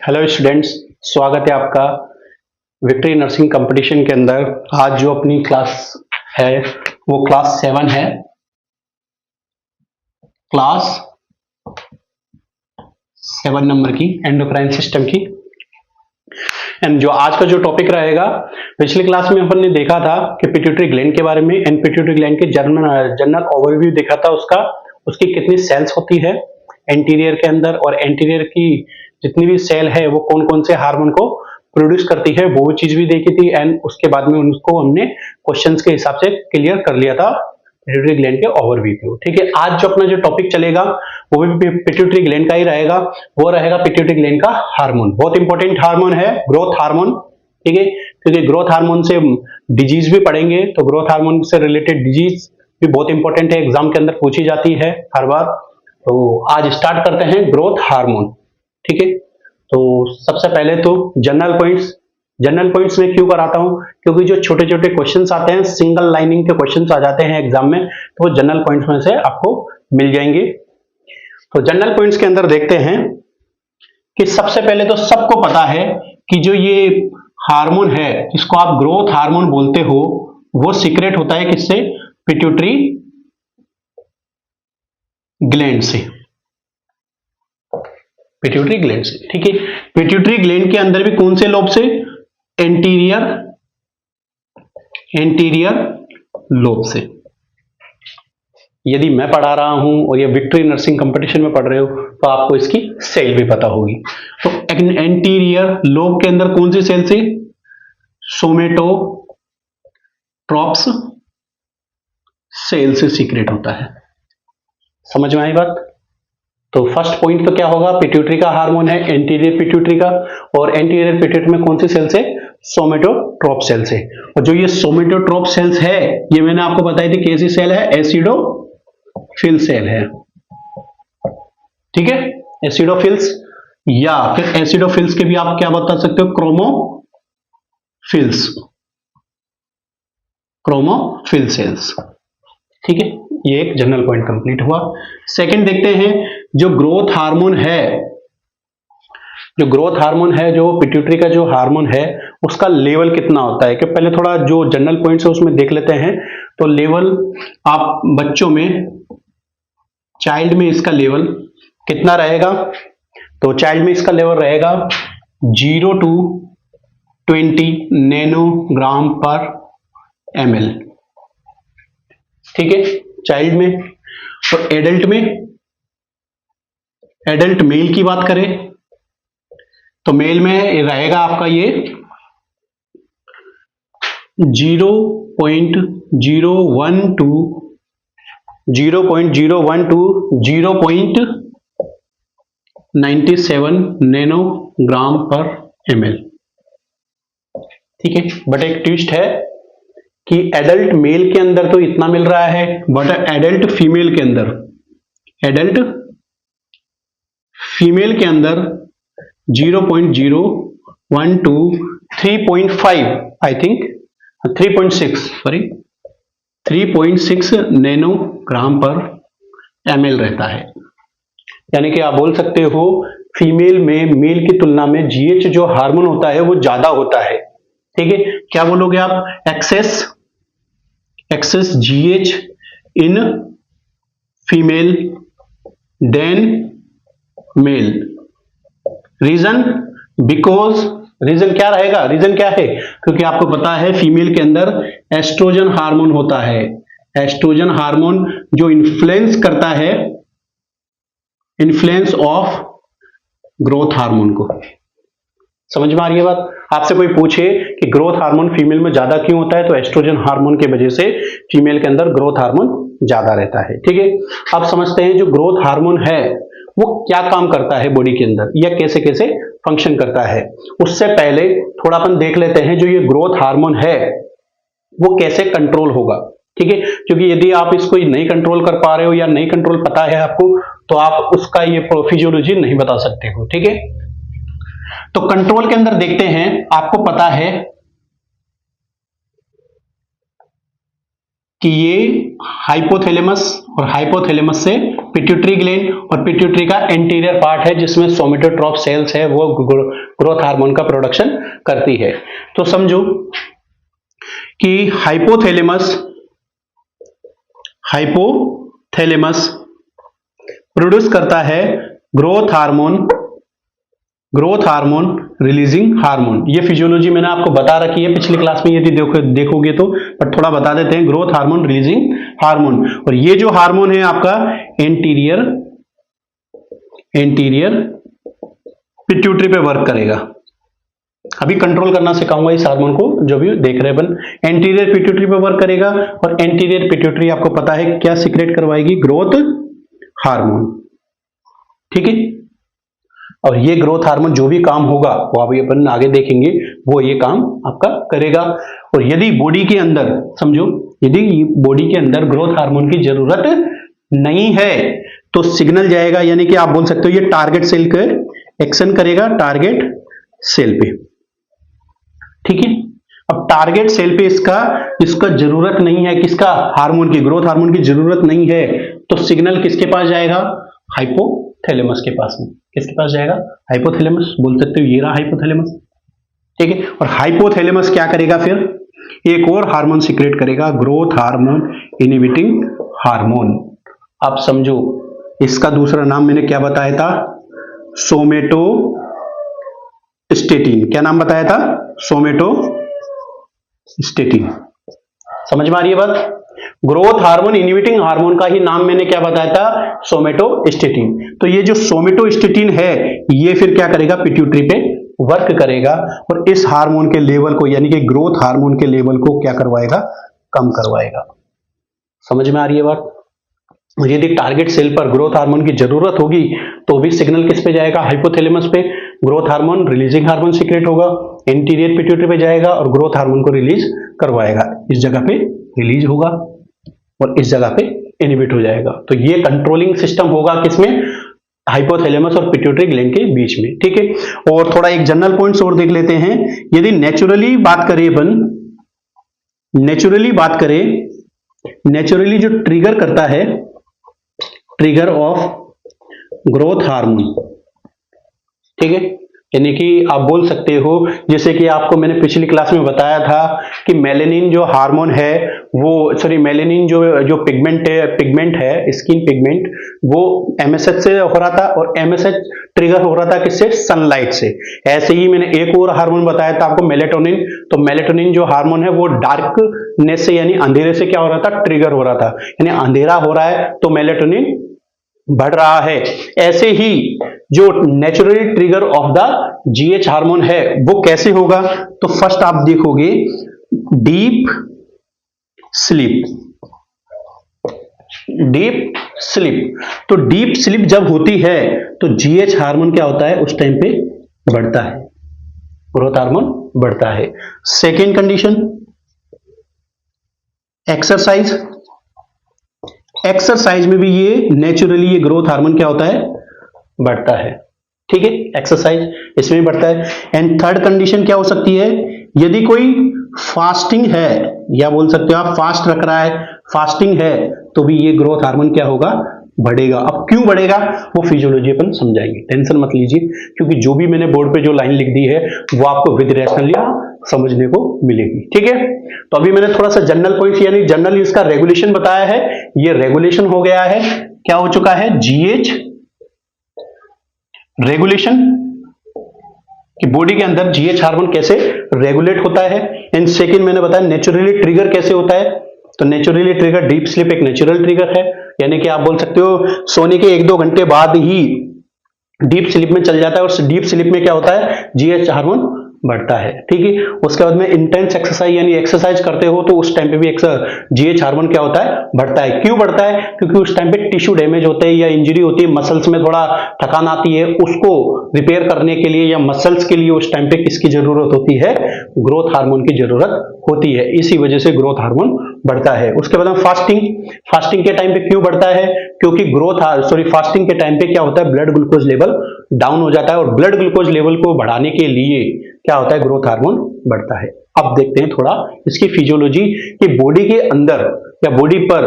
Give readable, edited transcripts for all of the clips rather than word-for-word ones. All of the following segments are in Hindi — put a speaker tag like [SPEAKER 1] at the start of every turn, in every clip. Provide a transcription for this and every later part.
[SPEAKER 1] हेलो स्टूडेंट्स, स्वागत है आपका विक्ट्री नर्सिंग कंपटीशन के अंदर। आज जो अपनी क्लास है वो क्लास 7 है। क्लास 7 नंबर की एंडोक्राइन सिस्टम की। एंड जो आज का जो टॉपिक रहेगा, पिछली क्लास में अपन ने देखा था कि पिट्यूटरी ग्लैंड के बारे में एंड पिट्यूटरी ग्लैंड के जनरल ओवरव्यू देखा था उसकी कितनी सेल्स होती है एंटीरियर के अंदर, और एंटीरियर की जितनी भी सेल है वो कौन कौन से हार्मोन को प्रोड्यूस करती है वो चीज भी देखी थी। एंड उसके बाद में उनको हमने क्वेश्चंस के हिसाब से क्लियर कर लिया था पिट्यूटरी ग्लैंड के ओवरव्यू। ठीक है, आज जो अपना जो टॉपिक चलेगा वो भी पिट्यूटरी ग्लैंड का ही रहेगा। वो रहेगा पिट्यूटरी ग्लैंड का हार्मोन। बहुत इंपॉर्टेंट हार्मोन है ग्रोथ हार्मोन। ठीक है, क्योंकि ग्रोथ हार्मोन से डिजीज भी पढ़ेंगे, तो ग्रोथ हार्मोन से रिलेटेड डिजीज भी बहुत इंपॉर्टेंट है, एग्जाम के अंदर पूछी जाती है हर बार। तो आज स्टार्ट करते हैं ग्रोथ हार्मोन। ठीक है, तो सबसे पहले तो जनरल पॉइंट्स में क्यों कराता हूं, क्योंकि जो छोटे छोटे क्वेश्चंस आते हैं, सिंगल लाइनिंग के क्वेश्चंस आ जाते हैं एग्जाम में, तो वो जनरल पॉइंट्स में से आपको मिल जाएंगे। तो जनरल पॉइंट्स के अंदर देखते हैं कि सबसे पहले तो सबको पता है कि जो ये हार्मोन है जिसको आप ग्रोथ हार्मोन बोलते हो वो सीक्रेट होता है किससे? पिट्यूटरी ग्लैंड से। पिट्यूटरी ग्लैंड से। ठीक है, पिट्यूटरी ग्लैंड के अंदर भी कौन से लोब से? एंटीरियर लोब से। यदि मैं पढ़ा रहा हूं और ये विक्ट्री नर्सिंग कंपटीशन में पढ़ रहे हो तो आपको इसकी सेल भी पता होगी। तो एंटीरियर लोब के अंदर कौन सी सेल से? सोमेटोट्रॉप्स सेल से सीक्रेट होता है। समझ में आई बात? तो फर्स्ट पॉइंट तो क्या होगा? पिट्यूटरी का हार्मोन है एंटीरियर पिट्यूटरी का, और एंटीरियर पिट्यूटरी में कौन सी सेल से? सोमेटोट्रॉप सेल से। और जो ये सोमेटोट्रॉप सेल्स है ये मैंने आपको बताई थी कैसी सेल है? एसिडोफिल सेल है। ठीक है, एसिडोफिल्स, या फिर एसिडोफिल्स के भी आप क्या बता सकते हो? Chromophil cells. ठीक है, ये एक जनरल पॉइंट कंप्लीट हुआ। सेकंड देखते हैं, जो ग्रोथ हार्मोन है, जो पिट्यूटरी का जो हार्मोन है उसका लेवल कितना होता है? कि पहले थोड़ा जो जनरल पॉइंट्स है उसमें देख लेते हैं। तो लेवल आप बच्चों में, चाइल्ड में इसका लेवल कितना रहेगा? तो चाइल्ड में इसका लेवल रहेगा 0 to 20 नैनोग्राम पर ml। ठीक है, चाइल्ड में। तो एडल्ट मेल की बात करें तो मेल में रहेगा आपका ये 0.012 0.97 नैनोग्राम पर ml। ठीक है, बट एक ट्विस्ट है कि एडल्ट मेल के अंदर तो इतना मिल रहा है, बट एडल्ट फीमेल के अंदर 0.012 3.5 आई थिंक 3.6 नैनोग्राम पर ml रहता है। यानी कि आप बोल सकते हो फीमेल में मेल की तुलना में जीएच जो हार्मोन होता है वो ज्यादा होता है। ठीक है, क्या बोलोगे आप? Excess GH in female than male. Reason क्या रहेगा? रीजन क्या है? क्योंकि आपको पता है फीमेल के अंदर एस्ट्रोजन हार्मोन होता है। एस्ट्रोजन हार्मोन जो इन्फ्लुएंस करता है, इन्फ्लुएंस ऑफ ग्रोथ हार्मोन को। समझ में आ रही है बात? आपसे कोई पूछे कि ग्रोथ हार्मोन फीमेल में ज्यादा क्यों होता है, तो एस्ट्रोजन हार्मोन की वजह से फीमेल के अंदर ग्रोथ हार्मोन ज्यादा रहता है। ठीक है, अब समझते हैं जो ग्रोथ हार्मोन है वो क्या काम करता है बॉडी के अंदर, या कैसे कैसे फंक्शन करता है। उससे पहले थोड़ा अपन देख लेते हैं जो ये ग्रोथ हार्मोन है वो कैसे कंट्रोल होगा। ठीक है, क्योंकि यदि आप इसको नहीं कंट्रोल कर पा रहे हो या नहीं कंट्रोल पता है आपको, तो आप उसका ये फिजियोलॉजी नहीं बता सकते हो। ठीक है, तो कंट्रोल के अंदर देखते हैं, आपको पता है कि ये हाइपोथैलेमस और हाइपोथैलेमस से पिट्यूटरी ग्लैंड और पिट्यूटरी का एंटीरियर पार्ट है जिसमें सोमेटोट्रॉफ सेल्स है, वो ग्रोथ हार्मोन का प्रोडक्शन करती है। तो समझो कि हाइपोथैलेमस प्रोड्यूस करता है ग्रोथ हार्मोन रिलीजिंग हार्मोन। ये फिजियोलॉजी मैंने आपको बता रखी है पिछली क्लास में, यदि देखोगे तो, पर थोड़ा बता देते हैं। ग्रोथ हार्मोन रिलीजिंग हार्मोन, और ये जो हार्मोन है आपका एंटीरियर पिट्यूटरी पे वर्क करेगा। अभी कंट्रोल करना सिखाऊंगा इस हार्मोन को, जो भी देख रहे हैं अपन। एंटीरियर पिट्यूटरी पे वर्क करेगा, और एंटीरियर पिट्यूटरी आपको पता है क्या सीक्रेट करवाएगी? Growth hormone. ठीक है, और ये ग्रोथ हार्मोन जो भी काम होगा वो अभी अपन आगे देखेंगे, वो ये काम आपका करेगा। और यदि बॉडी के अंदर, समझो, यदि बॉडी के अंदर ग्रोथ हार्मोन की जरूरत नहीं है तो सिग्नल जाएगा, यानी कि आप बोल सकते हो ये टारगेट सेल के एक्शन करेगा, टारगेट सेल पे। ठीक है, अब टारगेट सेल पे इसका जरूरत नहीं है, किसका? हार्मोन की, ग्रोथ हार्मोन की जरूरत नहीं है, तो सिग्नल किसके पास जाएगा? हाइपोथैलेमस के पास में। किसके पास जाएगा? हाइपोथैलेमस। बोल सकते हो ये रहा हाइपोथैलेमस। ठीक है, और हाइपोथैलेमस क्या करेगा फिर? एक और हार्मोन सीक्रेट करेगा, ग्रोथ हार्मोन इनहिबिटिंग हार्मोन। आप समझो, इसका दूसरा नाम मैंने क्या बताया था? सोमेटोस्टेटिन। क्या नाम बताया था? सोमेटोस्टेटिन। समझ में आ रही है बात? ग्रोथ हार्मोन इनहिबिटिंग हार्मोन का ही नाम मैंने क्या बताया था? सोमेटोस्टेटिन। तो ये जो सोमेटोस्टेटिन है, ये फिर क्या करेगा? पिट्यूटरी पे वर्क करेगा, और इस हार्मोन के लेवल को, यानी कि ग्रोथ हार्मोन के लेवल को क्या करवाएगा? कम करवाएगा। समझ में आ रही है बात? यदि टारगेट सेल पर ग्रोथ हार्मोन की जरूरत होगी तो भी सिग्नल किस पे जाएगा? हाइपोथैलेमस पे। Growth hormone releasing hormone secrete होगा, एंटीरियर पिट्यूटरी पे जाएगा और ग्रोथ हार्मोन को रिलीज करवाएगा। इस जगह पे रिलीज होगा और इस जगह पे इनहिबिट हो जाएगा। तो ये कंट्रोलिंग सिस्टम होगा किसमें? हाइपोथैलेमस और पिट्यूटरी ग्लैंड के बीच में। ठीक है, और थोड़ा एक जनरल पॉइंट्स और देख लेते हैं। यदि नेचुरली जो ट्रिगर करता है, ट्रिगर ऑफ ग्रोथ हार्मोन, ठीक है, यानी कि आप बोल सकते हो, जैसे कि आपको मैंने पिछली क्लास में बताया था कि मेलेनिन जो हार्मोन है, मेलेनिन जो पिगमेंट है, स्किन पिगमेंट, वो एमएसएच से हो रहा था, और एमएसएच ट्रिगर हो रहा था किससे? सनलाइट से। ऐसे ही मैंने एक और हार्मोन बताया था आपको, मेलेटोनिन। तो मेलेटोनिन जो हार्मोन है वो डार्कनेस से, यानी अंधेरे से क्या हो रहा था? ट्रिगर हो रहा था, यानी अंधेरा हो रहा है तो मेलेटोनिन बढ़ रहा है। ऐसे ही जो naturally trigger of the GH hormone है वो कैसे होगा? तो फर्स्ट आप देखोगे डीप स्लीप। तो डीप स्लीप जब होती है तो जीएच हार्मोन क्या होता है? उस टाइम पे बढ़ता है, ग्रोथ हार्मोन बढ़ता है। सेकेंड कंडीशन, एक्सरसाइज में भी ये नेचुरली ये ग्रोथ हार्मोन क्या होता है? बढ़ता है। ठीक है, एक्सरसाइज इसमें भी बढ़ता है। एंड थर्ड कंडीशन क्या हो सकती है? यदि कोई फास्टिंग है, या बोल सकते हो आप फास्ट रख रहा है, फास्टिंग है, तो भी ये ग्रोथ हार्मोन क्या होगा? बढ़ेगा। अब क्यों बढ़ेगा वो फिजियोलॉजी अपन समझाएंगे, टेंशन मत लीजिए, क्योंकि जो भी मैंने बोर्ड पे जो लाइन लिख दी है वो आपको विद रैशनली समझने को मिलेगी। ठीक है, तो अभी मैंने थोड़ा सा जनरल पॉइंट्स, यानी जनरल इसका रेगुलेशन बताया है, ये रेगुलेशन हो गया है। क्या हो चुका है? जीएच रेगुलेशन, कि बॉडी के अंदर जीएच हार्मोन कैसे रेगुलेट होता है। एंड सेकंड मैंने बताया नेचुरली ट्रिगर कैसे होता है। तो नेचुरली ट्रिगर, डीप स्लीप एक नेचुरल ट्रिगर है, यानी कि आप बोल सकते हो सोने के 1-2 घंटे बाद ही डीप स्लीप में चल जाता है, और डीप स्लीप में क्या होता है? जीएच हार्मोन बढ़ता है। ठीक है, उसके बाद में इंटेंस एक्सरसाइज, यानी एक्सरसाइज करते हो तो उस टाइम पे भी जीएच हार्मोन क्या होता है? बढ़ता है। क्यों बढ़ता है? क्योंकि उस टाइम पे टिश्यू डैमेज होते हैं या इंजरी होती है, मसल्स में थोड़ा थकान आती है, उसको रिपेयर करने के लिए या मसल्स के लिए उस टाइम पे किसकी जरूरत होती है? ग्रोथ हार्मोन की जरूरत होती है। इसी वजह से ग्रोथ हार्मोन बढ़ता है। उसके बाद फास्टिंग के टाइम पे क्यों बढ़ता है? क्योंकि फास्टिंग के टाइम पे क्या होता है? ब्लड ग्लूकोज लेवल डाउन हो जाता है, और ब्लड ग्लूकोज लेवल को बढ़ाने के लिए क्या होता है? ग्रोथ हार्मोन बढ़ता है। अब देखते हैं थोड़ा इसकी फिजियोलॉजी, कि बॉडी के अंदर या बॉडी पर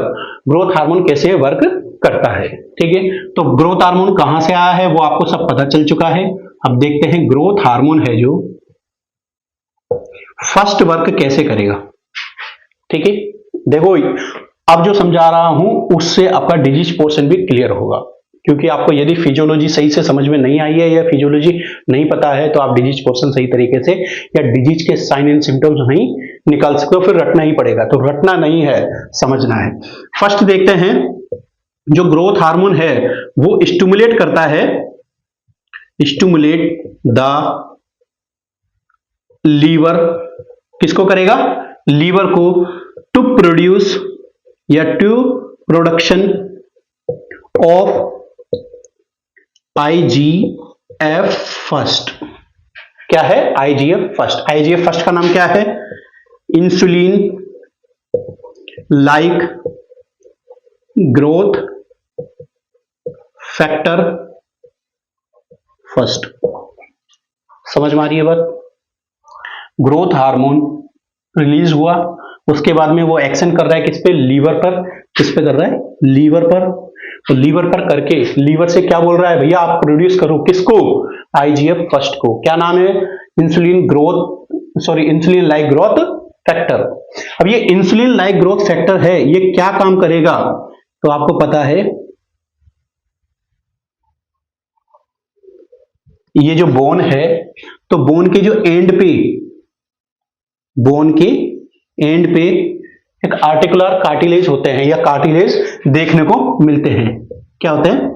[SPEAKER 1] ग्रोथ हार्मोन कैसे वर्क करता है। ठीक है, तो ग्रोथ हार्मोन कहां से आया है वो आपको सब पता चल चुका है। अब देखते हैं ग्रोथ हार्मोन है जो फर्स्ट वर्क कैसे करेगा। ठीक है, देखो अब जो समझा रहा हूं उससे आपका डिजीज पोर्शन भी क्लियर होगा, क्योंकि आपको यदि फिजियोलॉजी सही से समझ में नहीं आई है या फिजियोलॉजी नहीं पता है तो आप डिजीज पोर्शन सही तरीके से या डिजीज के साइन एंड सिम्टम्स नहीं निकाल सकते हो, फिर रटना ही पड़ेगा। तो रटना नहीं है, समझना है। फर्स्ट देखते हैं, जो ग्रोथ हार्मोन है वो स्टिमुलेट करता है, स्टिमुलेट द लीवर, किसको करेगा? लीवर को, टू प्रोड्यूस या to production of IGF first. क्या है आईजीएफ फर्स्ट? आईजीएफ फर्स्ट का नाम क्या है? Insulin like growth factor first. समझ में आ रही है बात? ग्रोथ हार्मोन रिलीज हुआ, उसके बाद में वो एक्शन कर रहा है किस पे? लीवर पर। किस पे कर रहा है? लीवर पर। तो लीवर पर करके लीवर से क्या बोल रहा है? भैया आप प्रोड्यूस करो, किसको? आईजीएफ फर्स्ट को। क्या नाम है? Insulin growth, sorry insulin like growth factor. अब ये इंसुलिन लाइक ग्रोथ फैक्टर है, ये क्या काम करेगा? तो आपको पता है, ये जो बोन है, तो बोन के जो एंड पे, बोन के एंड पे एक आर्टिकुलर कार्टिलेज होते हैं या कार्टिलेज देखने को मिलते हैं। क्या होते हैं?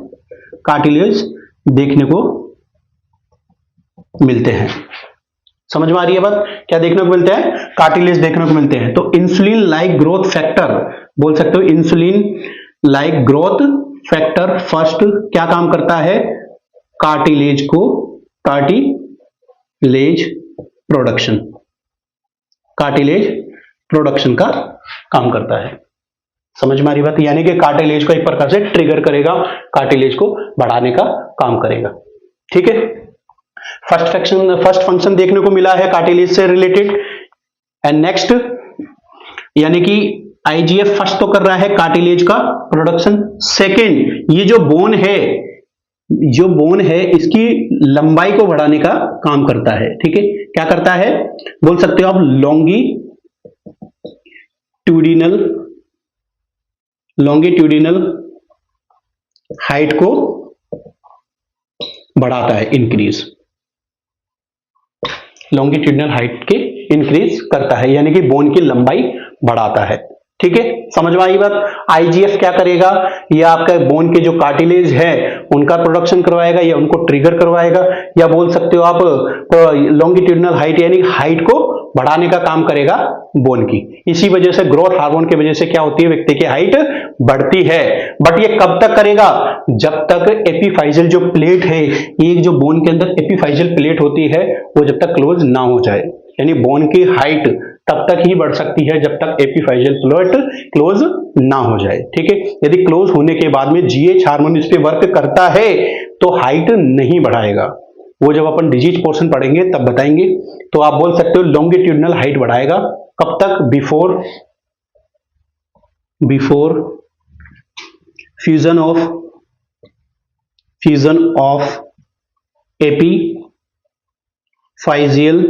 [SPEAKER 1] कार्टिलेज देखने को मिलते हैं। समझ में आ रही है बात? क्या देखने को मिलते हैं? कार्टिलेज देखने को मिलते हैं। तो इंसुलिन लाइक ग्रोथ फैक्टर बोल सकते हो, insulin like growth factor first क्या काम करता है? कार्टिलेज को, कार्टिलेज प्रोडक्शन, कार्टिलेज प्रोडक्शन का काम करता है। समझ में आ रही बात? यानी कि कार्टिलेज को एक प्रकार से ट्रिगर करेगा, कार्टिलेज को बढ़ाने का काम करेगा। ठीक है, फर्स्ट फंक्शन देखने को मिला है कार्टिलेज से रिलेटेड। एंड नेक्स्ट, यानी कि आईजीएफ फर्स्ट तो कर रहा है कार्टिलेज का प्रोडक्शन। सेकेंड, ये जो बोन है, जो बोन है इसकी लंबाई को बढ़ाने का काम करता है। ठीक है, क्या करता है? बोल सकते हो आप लॉन्गिट्यूडिनल हाइट को बढ़ाता है, इंक्रीज, लॉन्गिट्यूडिनल हाइट के इंक्रीज करता है, यानी कि बोन की लंबाई बढ़ाता है। ठीक है, समझ में आई बात? आईजीएफ क्या करेगा? ये आपका बोन के जो कार्टिलेज है उनका प्रोडक्शन करवाएगा या उनको ट्रिगर करवाएगा, या बोल सकते हो आप लॉन्गिट्यूडिनल हाइट यानी हाइट को बढ़ाने का काम करेगा बोन की। इसी वजह से ग्रोथ हार्मोन की वजह से क्या होती है? व्यक्ति की हाइट बढ़ती है। बट ये कब तक करेगा? जब तक एपिफाइजल जो प्लेट है, ये जो बोन के अंदर एपिफाइजल प्लेट होती है वो जब तक क्लोज ना हो जाए, यानी बोन की हाइट तब तक ही बढ़ सकती है जब तक एपिफाइजल प्लेट क्लोज ना हो जाए। ठीक है, यदि क्लोज होने के बाद में जीएच हार्मोन इस पे वर्क करता है तो हाइट नहीं बढ़ाएगा। वो जब अपन डिजीज पोर्शन पढ़ेंगे तब बताएंगे। तो आप बोल सकते हो लॉन्गिट्यूडिनल हाइट बढ़ाएगा। कब तक? Before fusion of एपीफाइजियल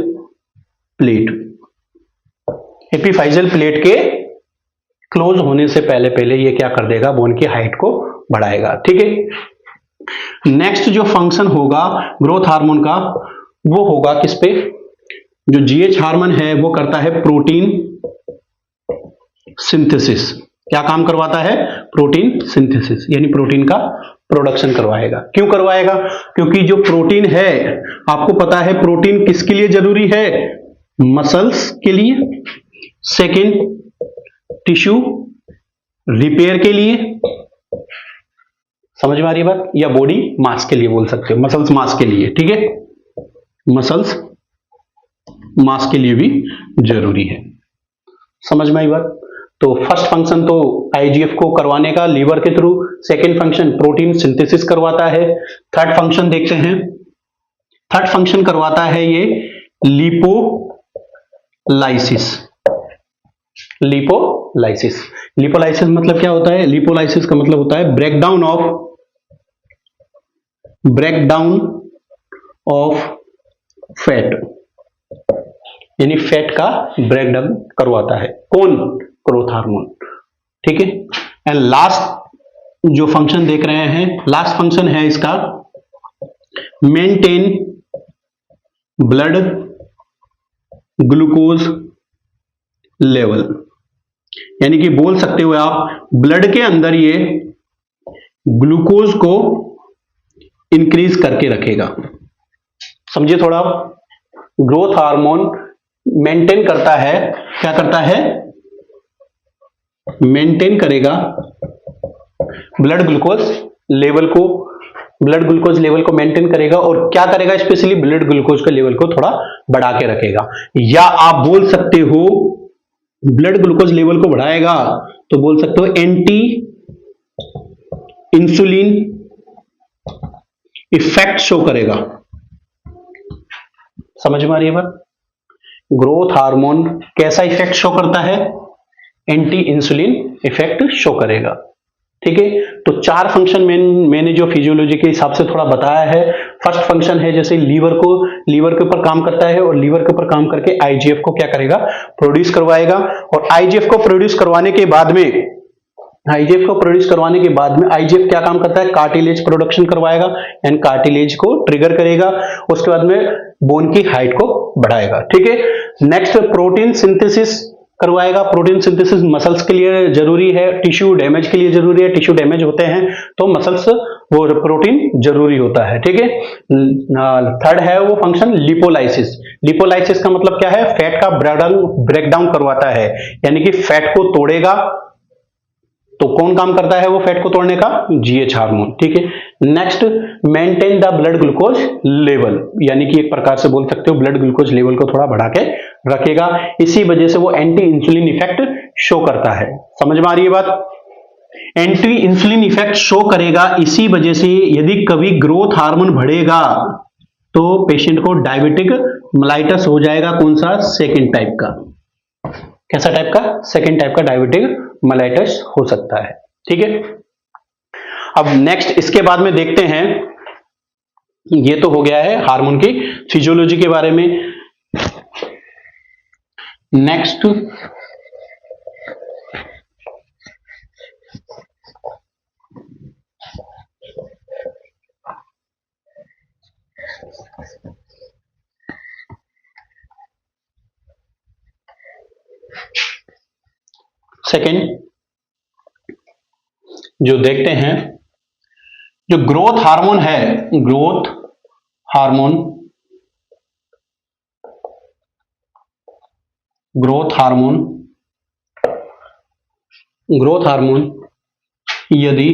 [SPEAKER 1] plate, एपीफाइजियल plate के क्लोज होने से पहले पहले ये क्या कर देगा? बोन की हाइट को बढ़ाएगा। ठीक है, नेक्स्ट जो फंक्शन होगा ग्रोथ हार्मोन का वो होगा किस पे? जो जीएच हार्मोन है वो करता है प्रोटीन सिंथेसिस। क्या काम करवाता है? प्रोटीन सिंथेसिस, यानी प्रोटीन का प्रोडक्शन करवाएगा। क्यों करवाएगा? क्योंकि जो प्रोटीन है, आपको पता है प्रोटीन किसके लिए जरूरी है? मसल्स के लिए, सेकेंड टिश्यू रिपेयर के लिए, समझ में आ रही है बात? या बॉडी मास के लिए बोल सकते हो, मसल्स मास के लिए। ठीक है, मसल्स मास के लिए भी जरूरी है। समझ में आई बात? तो फर्स्ट फंक्शन तो आईजीएफ को करवाने का लीवर के through, second function protein synthesis करवाता है, थर्ड फंक्शन देखते हैं। थर्ड फंक्शन करवाता है ये लिपोलाइसिस, लिपोलाइसिस। लिपोलाइसिस मतलब क्या होता है? लिपोलाइसिस का मतलब होता है ब्रेकडाउन ऑफ फैट, यानी फैट का ब्रेकडाउन करवाता है कौन? Growth hormone. ठीक है। एंड लास्ट जो फंक्शन देख रहे हैं, लास्ट फंक्शन है इसका मेंटेन ब्लड ग्लूकोज लेवल, यानी कि बोल सकते हो आप ब्लड के अंदर ये ग्लूकोज को इंक्रीज करके रखेगा। समझिए थोड़ा, ग्रोथ हार्मोन मेंटेन करता है, क्या करता है? मेंटेन करेगा ब्लड ग्लूकोज लेवल को, ब्लड ग्लूकोज लेवल को मेंटेन करेगा और क्या करेगा? स्पेशली ब्लड ग्लूकोज के लेवल को थोड़ा बढ़ा के रखेगा। या आप बोल सकते हो ब्लड ग्लूकोज लेवल को बढ़ाएगा तो बोल सकते हो एंटी इंसुलिन इफेक्ट शो करेगा। समझ में आ रही है बात? ग्रोथ हार्मोन कैसा इफेक्ट शो करता है? एंटी इंसुलिन इफेक्ट शो करेगा। ठीक है। तो चार फंक्शन मैंने जो फिजियोलॉजी के हिसाब से थोड़ा बताया है। फर्स्ट फंक्शन है जैसे लीवर के ऊपर काम करता है और लीवर के ऊपर काम करके आईजीएफ को क्या करेगा? प्रोड्यूस करवाएगा। और आईजीएफ को प्रोड्यूस करवाने के बाद में आईजीएफ क्या काम करता है? कार्टिलेज प्रोडक्शन करवाएगा एंड कार्टिलेज को ट्रिगर करेगा। उसके बाद में बोन की हाइट को बढ़ाएगा। ठीक है। नेक्स्ट प्रोटीन सिंथेसिस करवाएगा। प्रोटीन सिंथेसिस मसल्स के लिए जरूरी है, टिश्यू डैमेज के लिए जरूरी है। टिश्यू डैमेज होते हैं तो मसल्स वो प्रोटीन जरूरी होता है। ठीक है। थर्ड है वो फंक्शन लिपोलाइसिस। लिपोलाइसिस का मतलब क्या है? फैट का ब्रेकडाउन करवाता है, यानी कि फैट को तोड़ेगा। तो कौन काम करता है वो फैट को तोड़ने का? GH hormone. ठीक है। Next maintain the blood glucose level, यानी कि एक प्रकार से बोल सकते हो ब्लड ग्लूकोज लेवल को थोड़ा बढ़ा के रखेगा। इसी वजह से वो एंटी इंसुलिन इफेक्ट शो करता है। समझ में आ रही है बात? एंटी इंसुलिन इफेक्ट शो करेगा। इसी वजह से यदि कभी ग्रोथ हार्मोन बढ़ेगा तो पेशेंट को डायबिटिक मेलाइटस हो जाएगा। कौन सा? सेकेंड टाइप का। कैसा टाइप का? सेकेंड टाइप का डायबिटिक मेलाइटस हो सकता है। ठीक है। अब नेक्स्ट इसके बाद में देखते हैं, ये तो हो गया है हार्मोन की फिजियोलॉजी के बारे में। नेक्स्ट सेकेंड जो देखते हैं, जो ग्रोथ हार्मोन है, ग्रोथ हार्मोन यदि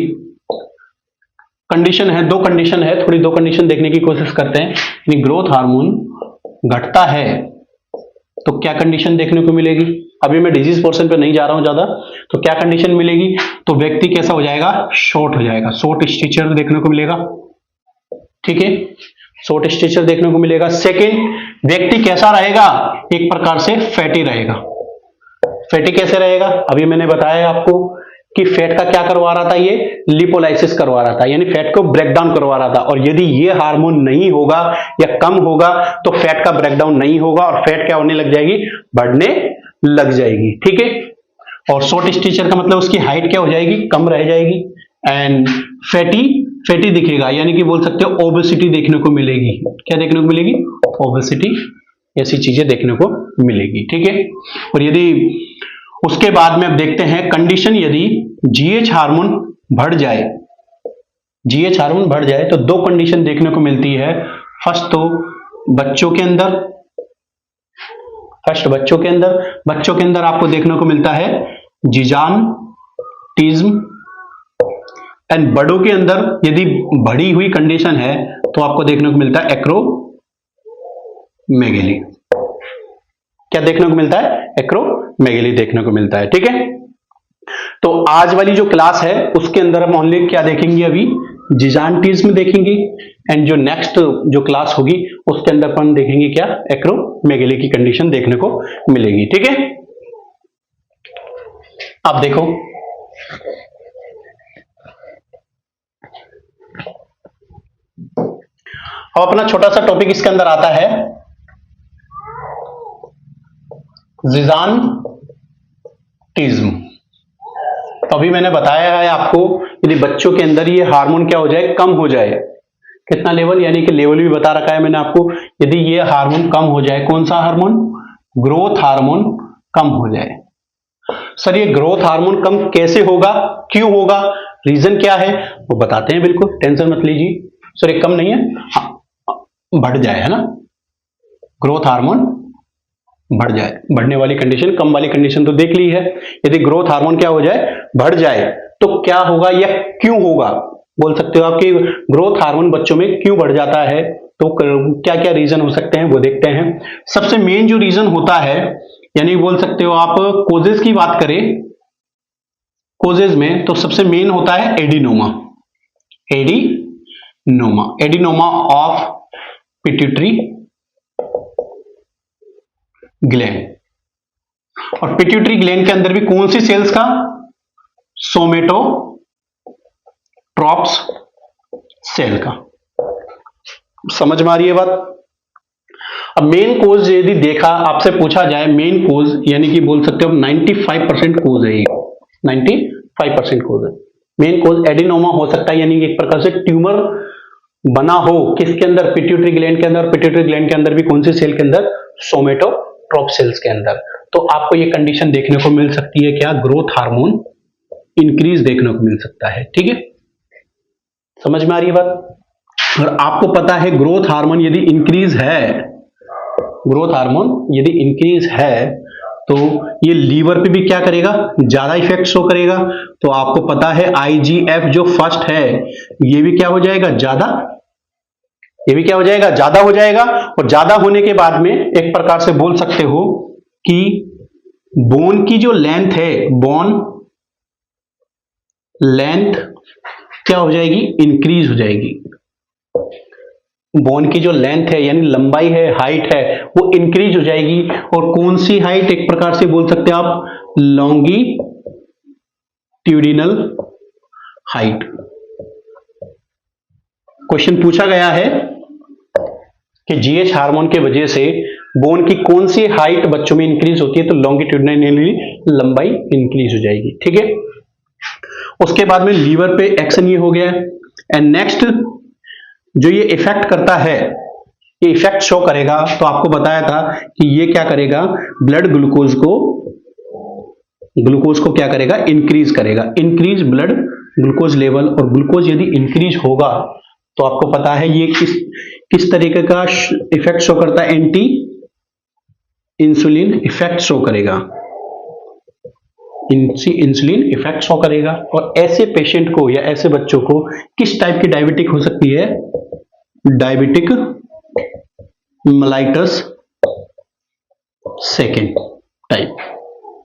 [SPEAKER 1] कंडीशन है, दो कंडीशन है, थोड़ी दो कंडीशन देखने की कोशिश करते हैं। यानी ग्रोथ हार्मोन घटता है तो क्या कंडीशन देखने को मिलेगी? अभी मैं डिजीज पोर्शन पे नहीं जा रहा हूं ज्यादा। तो क्या कंडीशन मिलेगी? तो व्यक्ति कैसा हो जाएगा? शॉर्ट हो जाएगा, शॉर्ट स्टेचर देखने को मिलेगा। ठीक है। शॉर्ट स्टेचर देखने को मिलेगा। सेकेंड, व्यक्ति कैसा रहेगा? एक प्रकार से फैटी रहेगा। फैटी कैसे रहेगा? अभी मैंने बताया आपको कि फैट का क्या करवा रहा था? ये लिपोलाइसिस करवा रहा था, यानी फैट को ब्रेकडाउन करवा रहा था। और यदि ये हार्मोन नहीं होगा या कम होगा तो फैट का ब्रेकडाउन नहीं होगा और फैट क्या होने लग जाएगी? बढ़ने लग जाएगी। ठीक है। और शॉर्ट स्टेचर का मतलब उसकी हाइट क्या हो जाएगी? कम रह जाएगी। एंड फैटी दिखेगा, यानी कि बोल सकते हो ओबेसिटी देखने को मिलेगी। क्या देखने को मिलेगी? ओबेसिटी, ऐसी चीजें देखने को मिलेगी। ठीक है। और यदि उसके बाद में अब देखते हैं कंडीशन, यदि जीएच हार्मोन बढ़ जाए, तो दो कंडीशन देखने को मिलती है। फर्स्ट तो बच्चों के अंदर आपको देखने को मिलता है जिजानटिज्म। एंड बड़ों के अंदर यदि बढ़ी हुई कंडीशन है तो आपको देखने को मिलता है एक्रोमेगेली। क्या देखने को मिलता है? एक्रोमेगेली देखने को मिलता है। ठीक है। तो आज वाली जो क्लास है उसके अंदर हम ओनली क्या देखेंगे? अभी जिजानटिज्म देखेंगे। एंड जो नेक्स्ट जो क्लास होगी उसके अंदर अपन देखेंगे क्या? एक्रोमेगेली की कंडीशन देखने को मिलेगी। ठीक है। आप देखो, अब अपना छोटा सा टॉपिक इसके अंदर आता है ज़िज़ानटिज्म। तो अभी मैंने बताया है आपको, यदि बच्चों के अंदर ये हार्मोन क्या हो जाए, कम हो जाए, कितना लेवल, यानी कि लेवल भी बता रखा है मैंने आपको, यदि ये हार्मोन कम हो जाए, कौन सा हार्मोन, ग्रोथ हार्मोन कम हो जाए। सर ये ग्रोथ हार्मोन कम कैसे होगा, क्यों होगा, रीजन क्या है, वो बताते हैं, बिल्कुल टेंशन मत लीजिए। सर ये कम नहीं है, बढ़ जाए, है ना, ग्रोथ हार्मोन बढ़ जाए, बढ़ने वाली कंडीशन, कम वाली कंडीशन तो देख ली है। यदि ग्रोथ हार्मोन क्या हो जाए, बढ़ जाए, तो क्या होगा या क्यों होगा, बोल सकते हो आपकी ग्रोथ हार्मोन बच्चों में क्यों बढ़ जाता है, तो क्या क्या रीजन हो सकते हैं वो देखते हैं। सबसे मेन जो रीजन होता है, यानी बोल सकते हो आप कोजेस की बात करें, कोजेस में तो सबसे मेन होता है adenoma, adenoma of pituitary gland. और पिट्यूटरी ग्लैंड के अंदर भी कौन सी सेल्स का, सोमेटोट्रॉप्स सेल का। समझ में आ रही है बात। अब मेन कोज यदि देखा, आपसे पूछा जाए मेन कोज, यानी कि बोल सकते हो 95% कोज है, ये 95% कोज है। मेन कोज एडिनोमा हो सकता है, यानी कि एक प्रकार से ट्यूमर बना हो किसके अंदर, पिट्यूटरी ग्लैंड के अंदर। पिट्यूटरी ग्लैंड के अंदर भी कौन सी सेल के अंदर, सोमेटोट्रॉप सेल्स के अंदर। तो आपको ये कंडीशन देखने को मिल सकती है, क्या, ग्रोथ हार्मोन इंक्रीज देखने को मिल सकता है। ठीक है, समझ में आ रही है बात। और आपको पता है ग्रोथ हार्मोन यदि इंक्रीज है, ग्रोथ हार्मोन यदि इंक्रीज है तो ये लीवर पे भी क्या करेगा, ज्यादा इफेक्ट शो करेगा। तो आपको पता है आईजीएफ जो फर्स्ट है, ये भी क्या हो जाएगा, ज्यादा, ये भी क्या हो जाएगा, ज्यादा हो जाएगा। और ज्यादा होने के बाद में एक प्रकार से बोल सकते हो कि बोन की जो लेंथ है, बोन लेंथ क्या हो जाएगी, इंक्रीज हो जाएगी। बोन की जो लेंथ है यानी लंबाई है, हाइट है, वो इंक्रीज हो जाएगी। और कौन सी हाइट, एक प्रकार से बोल सकते हैं आप लॉन्गिट्यूडिनल हाइट। क्वेश्चन पूछा गया है कि जीएच हार्मोन के वजह से बोन की कौन सी हाइट बच्चों में इंक्रीज होती है, तो लॉन्गिट्यूडिनली लंबाई इंक्रीज हो जाएगी। ठीक है, उसके बाद में लीवर पे एक्शन ये हो गया। एंड नेक्स्ट जो ये इफेक्ट करता है, ये इफेक्ट शो करेगा, तो आपको बताया था कि ये क्या करेगा, ब्लड ग्लूकोज को क्या करेगा, इंक्रीज करेगा, इंक्रीज ब्लड ग्लूकोज लेवल। और ग्लूकोज यदि इंक्रीज होगा तो आपको पता है ये किस तरीके का इफेक्ट शो करता है, एंटी इंसुलिन इफेक्ट शो करेगा, इंसुलिन इफेक्ट शो करेगा। और ऐसे पेशेंट को या ऐसे बच्चों को किस टाइप की डायबिटिक हो सकती है, डायबिटिक मेलाइटस सेकेंड टाइप,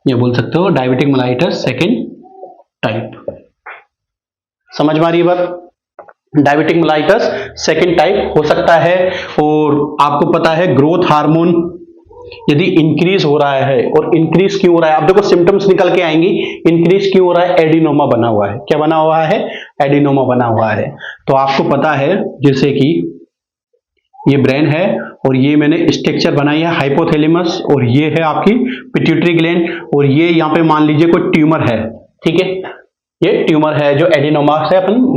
[SPEAKER 1] ये बोल सकते हो डायबिटिक मेलाइटस सेकेंड टाइप। समझ में आ रही है बात, डायबिटिक मेलाइटस सेकेंड टाइप हो सकता है। और आपको पता है ग्रोथ हार्मोन यदि इंक्रीज हो रहा है, और इंक्रीज क्यों हो रहा है, आप देखो सिम्टम्स निकल के आएंगी, इंक्रीज क्यों हो रहा है, एडिनोमा बना हुआ है। क्या बना हुआ है, एडिनोमा बना हुआ है। तो आपको पता है जैसे कि ये ब्रेन है और ये मैंने स्ट्रक्चर बनाई है हाइपोथैलेमस, और ये है आपकी पिट्यूटरी ग्लैंड, और ये यहाँ पे मान लीजिए कोई ट्यूमर है। ठीक है, ये ट्यूमर है जो एडिनोमा से, अपन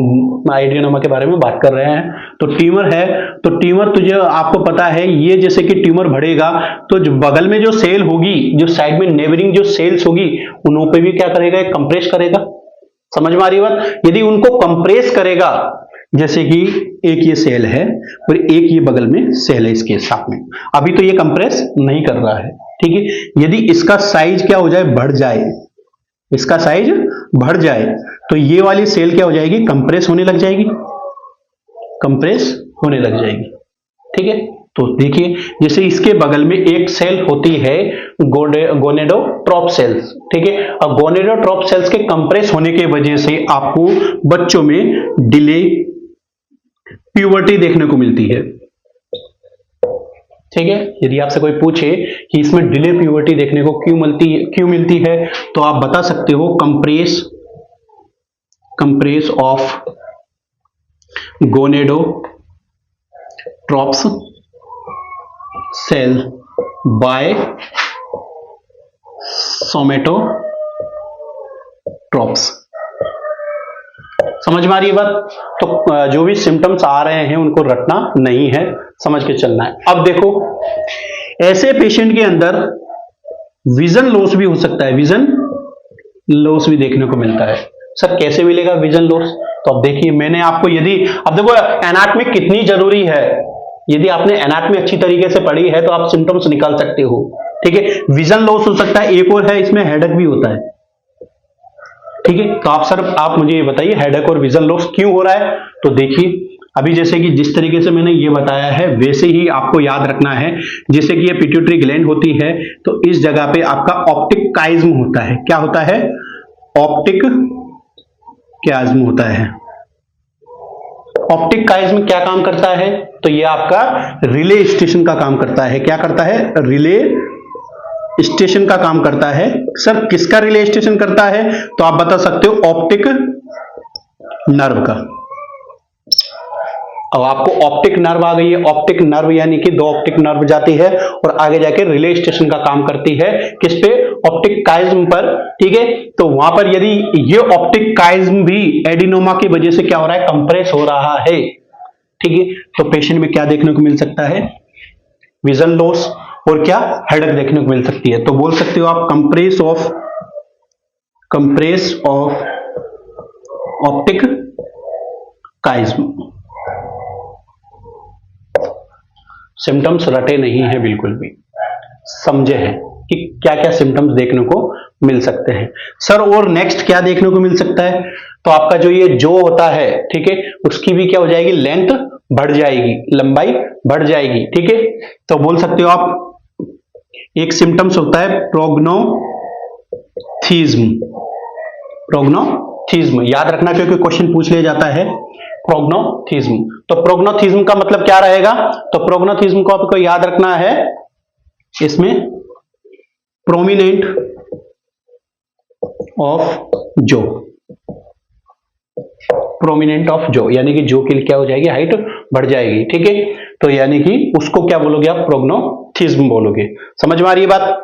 [SPEAKER 1] एडिनोमा के बारे में बात कर रहे हैं। तो ट्यूमर है, तो ट्यूमर तुझे आपको पता है ये जैसे कि ट्यूमर बढ़ेगा तो जो बगल में जो सेल होगी, जो साइड में नेबरिंग जो सेल्स होगी, उन पे भी क्या करेगा, कंप्रेस करेगा। समझ में आ रही बात। यदि उनको कंप्रेस करेगा, जैसे कि एक ये सेल है और एक ये बगल में सेल है इसके साथ में, अभी तो ये कंप्रेस नहीं कर रहा है। ठीक है, यदि इसका साइज क्या हो जाए, बढ़ जाए, इसका साइज बढ़ जाए, तो ये वाली सेल क्या हो जाएगी, कंप्रेस होने लग जाएगी, कंप्रेस होने लग जाएगी। ठीक है, तो देखिए जैसे इसके बगल में एक सेल होती है गोनेडोट्रॉप सेल्स। ठीक है, अब गोनेडोट्रॉप सेल्स के कंप्रेस होने के वजह से आपको बच्चों में डिले प्यूबर्टी देखने को मिलती है। ठीक है। यदि आपसे कोई पूछे कि इसमें डिले प्यूबर्टी देखने को क्यों मिलती है, तो आप बता सकते हो कंप्रेस ऑफ गोनेडोट्रॉप्स सेल बाय सोमेटोट्रॉप्स। समझ में आ रही है बात? तो जो भी सिम्टम्स आ रहे हैं उनको रटना नहीं है, समझ के चलना है। अब देखो, ऐसे पेशेंट के अंदर विजन लॉस भी हो सकता है, विजन लॉस भी देखने को मिलता है। सर कैसे मिलेगा विजन लॉस? तो अब देखिए, मैंने आपको अब देखो एनाटॉमी कितनी जरूरी है। यदि आपने एनाटॉमी अच्छी तरीके से पढ़ी है तो आप सिम्टम्स निकाल सकते हो, ठीक है। विजन लॉस हो सकता है, एक और है इसमें हेडेक भी होता है, ठीक है। तो आप मुझे ये बताइए हेडेक और विजन लॉस क्यों हो रहा है? तो देखिए, अभी जैसे कि जिस तरीके से मैंने ये बताया है वैसे ही आपको याद रखना है। जैसे कि ये पिट्यूटरी ग्लैंड होती है, तो इस जगह पे आपका ऑप्टिक काइज्म होता है। क्या होता है? ऑप्टिक काइज्म होता है। ऑप्टिक काइज्म क्या काम करता है? तो ये आपका रिले स्टेशन का काम करता है। क्या करता है? रिले स्टेशन का काम करता है। सर किसका रिले स्टेशन करता है? तो आप बता सकते हो ऑप्टिक नर्व का। अब आपको ऑप्टिक नर्व आ गई है। ऑप्टिक नर्व यानी कि 2 ऑप्टिक नर्व जाती है और आगे जाके रिले स्टेशन का काम करती है। किस पे? ऑप्टिक काइज्म पर, ठीक है। तो वहां पर यदि ये ऑप्टिक काइज्म भी एडिनोमा की वजह से क्या हो रहा है? कंप्रेस हो रहा है, ठीक है। तो पेशेंट में क्या देखने को मिल सकता है? विजन लॉस और क्या? हेडेक देखने को मिल सकती है। तो बोल सकते हो आप कंप्रेस ऑफ ऑप्टिक काइज्म। सिम्टम्स रटे नहीं है बिल्कुल भी, समझे हैं कि क्या क्या सिम्टम्स देखने को मिल सकते हैं। सर और नेक्स्ट क्या देखने को मिल सकता है? तो आपका जो ये जो होता है, ठीक है, उसकी भी क्या हो जाएगी? लेंथ बढ़ जाएगी, लंबाई बढ़ जाएगी, ठीक है। तो बोल सकते हो आप एक सिम्टम्स होता है प्रोग्नोथिज्म। याद रखना क्योंकि क्वेश्चन पूछ लिया जाता है प्रोग्नोथिज्म। तो प्रोग्नोथिज्म का मतलब क्या रहेगा? तो प्रोग्नोथिज्म को आपको याद रखना है, इसमें प्रोमिनेंट ऑफ जो यानी कि जो की क्या हो जाएगी? हाइट बढ़ जाएगी, ठीक है। तो यानी कि उसको क्या बोलोगे आप? प्रोग्नोथिज्म बोलोगे। समझ में आ रही है बात?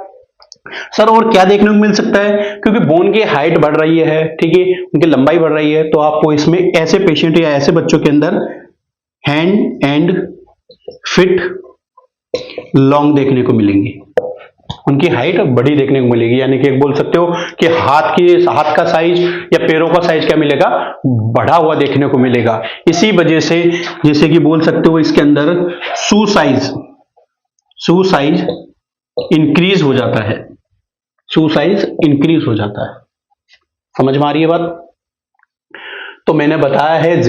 [SPEAKER 1] सर और क्या देखने को मिल सकता है? क्योंकि बोन की हाइट बढ़ रही है, ठीक है, उनकी लंबाई बढ़ रही है, तो आपको इसमें ऐसे पेशेंट या ऐसे बच्चों के अंदर हैंड एंड फिट लॉन्ग देखने को मिलेंगी। उनकी हाइट बड़ी देखने को मिलेगी, यानी कि बोल सकते हो कि हाथ का साइज या पैरों का साइज क्या मिलेगा? बढ़ा हुआ देखने को मिलेगा। इसी वजह से जैसे कि बोल सकते हो इसके अंदर शू साइज इंक्रीज हो जाता है। समझ में आ रही है बात? तो मैंने बताया है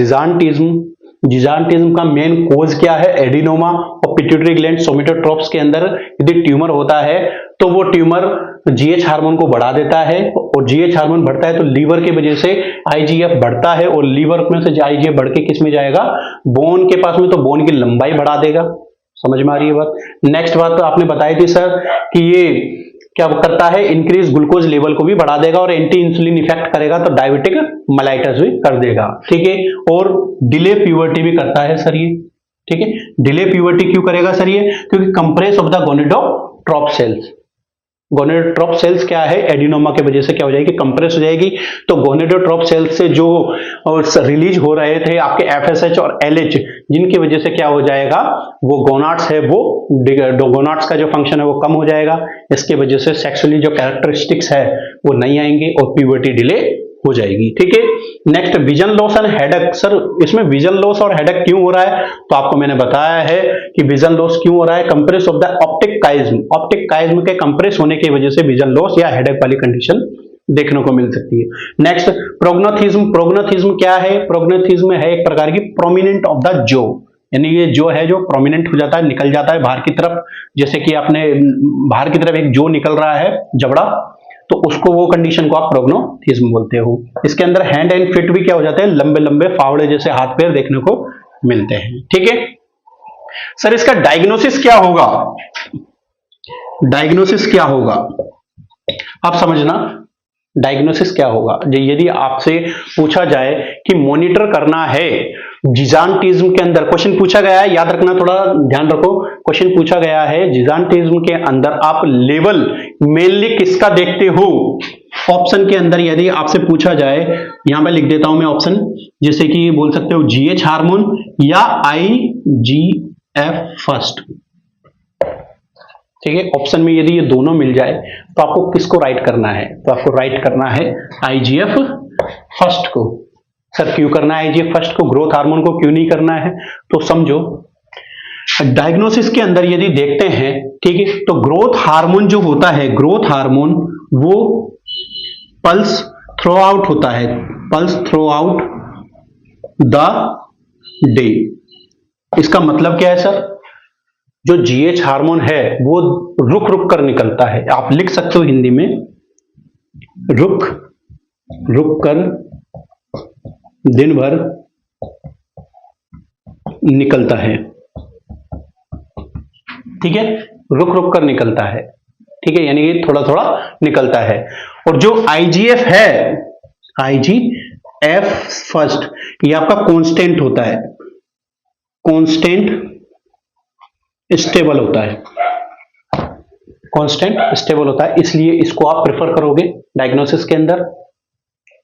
[SPEAKER 1] जिजानटिज्म का मेन कोज क्या है? एडिनोमा। और पिट्यूटरी ग्लैंड सोमेटोट्रॉप्स के अंदर यदि ट्यूमर होता है तो वो ट्यूमर जीएच हार्मोन को बढ़ा देता है, और जीएच हार्मोन बढ़ता है तो लीवर की वजह से आईजीएफ बढ़ता है, और लीवर में से आईजीएफ बढ़ के किस में जाएगा? बोन के पास में, तो बोन की लंबाई बढ़ा देगा। समझ में आ रही है बात? नेक्स्ट बात तो आपने बताई थी सर कि ये क्या करता है? इंक्रीज ग्लूकोज लेवल को भी बढ़ा देगा और एंटी इंसुलिन इफेक्ट करेगा, तो डायबिटिक मेलाइटस भी कर देगा, ठीक है। और डिले प्यूबर्टी भी करता है सर ये, ठीक है। डिले प्यूबर्टी क्यों करेगा सर ये? क्योंकि कंप्रेस ऑफ द गोनेडोट्रॉप सेल्स क्या है? एडिनोमा की वजह से क्या हो जाएगी? कंप्रेस हो जाएगी। तो गोनेडोट्रॉप सेल्स से जो रिलीज हो रहे थे आपके एफएसएच और एलएच, जिनकी वजह से क्या हो जाएगा? वो गोनाड्स है, वो गोनाड्स का जो फंक्शन है वो कम हो जाएगा। इसके वजह से सेक्सुअली जो कैरेक्टरिस्टिक्स है वो नहीं आएंगे और प्यूबर्टी डिले हो जाएगी, ठीक है। Next vision loss and headache. Sir इसमें विजन लॉस और हेडेक क्यों हो रहा है? तो आपको मैंने बताया है कि विजन लॉस क्यों हो रहा है? कंप्रेस ऑफ द ऑप्टिक काइज्म के कंप्रेस होने की वजह से विजन लॉस या हेडेक वाली कंडीशन देखने को मिल सकती है। नेक्स्ट प्रोग्नोथिज्म क्या है? प्रोग्नोथिज्म है एक प्रकार की प्रोमिनेंट ऑफ द जो, यानी ये जो है जो प्रोमिनेंट हो जाता है, निकल जाता है बाहर की तरफ। जैसे कि आपने बाहर की तरफ एक जो निकल रहा है जबड़ा, तो उसको वो कंडीशन को आप प्रोग्नोथिज्म बोलते हो। इसके अंदर हैंड एंड फिट भी क्या हो जाते हैं? लंबे लंबे फावड़े जैसे हाथ पैर देखने को मिलते हैं, ठीक है। सर इसका डायग्नोसिस क्या होगा? डायग्नोसिस क्या होगा आप समझना, डायग्नोसिस क्या होगा यदि आपसे पूछा जाए कि मॉनिटर करना है जिजान्टिज्म के अंदर। क्वेश्चन पूछा गया है, याद रखना, थोड़ा ध्यान रखो। क्वेश्चन पूछा गया है जिजान्टिज्म के अंदर आप लेवल मेनली किसका देखते हो? ऑप्शन के अंदर यदि आपसे पूछा जाए, यहां पे लिख देता हूं मैं ऑप्शन, जैसे कि बोल सकते हो जीएच हार्मोन या आईजीएफ फर्स्ट। ठीक है, ऑप्शन में यदि ये दोनों मिल जाए तो आपको किसको राइट करना है? तो आपको राइट करना है आईजीएफ फर्स्ट को। सर क्यों करना है आईजीएफ फर्स्ट को, ग्रोथ हार्मोन को क्यों नहीं करना है? तो समझो, डायग्नोसिस के अंदर यदि देखते हैं, ठीक है, तो ग्रोथ हार्मोन जो होता है, ग्रोथ हार्मोन वो पल्स थ्रो आउट होता है, pulse throughout the day. इसका मतलब क्या है सर? जो जीएच हार्मोन है वो रुक रुक कर निकलता है, आप लिख सकते हो हिंदी में रुक रुक कर दिन भर निकलता है। ठीक है, रुक रुक कर निकलता है, ठीक है, यानी कि थोड़ा थोड़ा निकलता है। और जो आईजीएफ है, आईजीएफ फर्स्ट, ये आपका कांस्टेंट होता है, कांस्टेंट स्टेबल होता है, कांस्टेंट स्टेबल होता है, इसलिए इसको आप प्रेफर करोगे डायग्नोसिस के अंदर।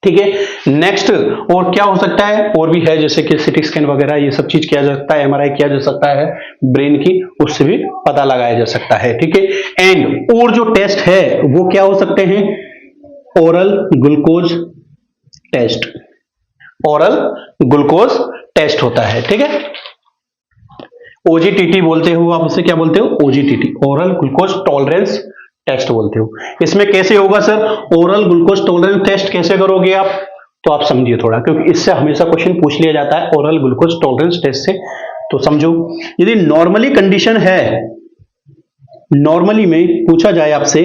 [SPEAKER 1] ठीक है, नेक्स्ट और क्या हो सकता है? और भी है, जैसे कि सीटी स्कैन वगैरह ये सब चीज किया जा सकता है, एमआरआई किया जा सकता है ब्रेन की, उससे भी पता लगाया जा सकता है। ठीक है, एंड और जो टेस्ट है वो क्या हो सकते हैं? Oral glucose test, oral glucose test होता है। ठीक है, ओजीटीटी बोलते हो आप, उसे क्या बोलते हो? OGTT, oral glucose tolerance test बोलते हो। इसमें कैसे होगा sir? Oral glucose tolerance test कैसे करोगे आप? तो आप समझिए थोड़ा, क्योंकि इससे हमेशा क्वेश्चन पूछ लिया जाता है ओरल ग्लूकोज टॉलरेंस टेस्ट से। तो समझो, यदि नॉर्मली कंडीशन है, नॉर्मली में पूछा जाए आपसे,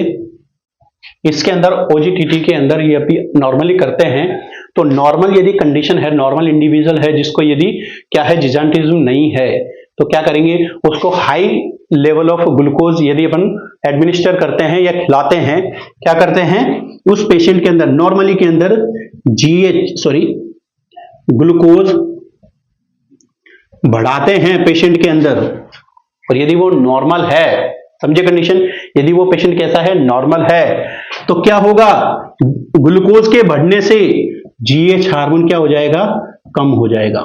[SPEAKER 1] इसके अंदर ओजीटीटी के अंदर ये अभी नॉर्मली करते हैं, तो नॉर्मल यदि कंडीशन है, नॉर्मल इंडिविजुअल है जिसको यदि क्या है, जिजान्टिज्म नहीं है, तो क्या करेंगे? उसको हाई लेवल ऑफ ग्लूकोज यदि अपन एडमिनिस्टर करते हैं या खिलाते हैं, क्या करते हैं उस पेशेंट के अंदर, नॉर्मली के अंदर ग्लूकोज बढ़ाते हैं पेशेंट के अंदर। और यदि वो नॉर्मल है, समझे कंडीशन, यदि वो पेशेंट कैसा है? नॉर्मल है, तो क्या होगा? ग्लूकोज के बढ़ने से जीएच हार्मोन क्या हो जाएगा? कम हो जाएगा,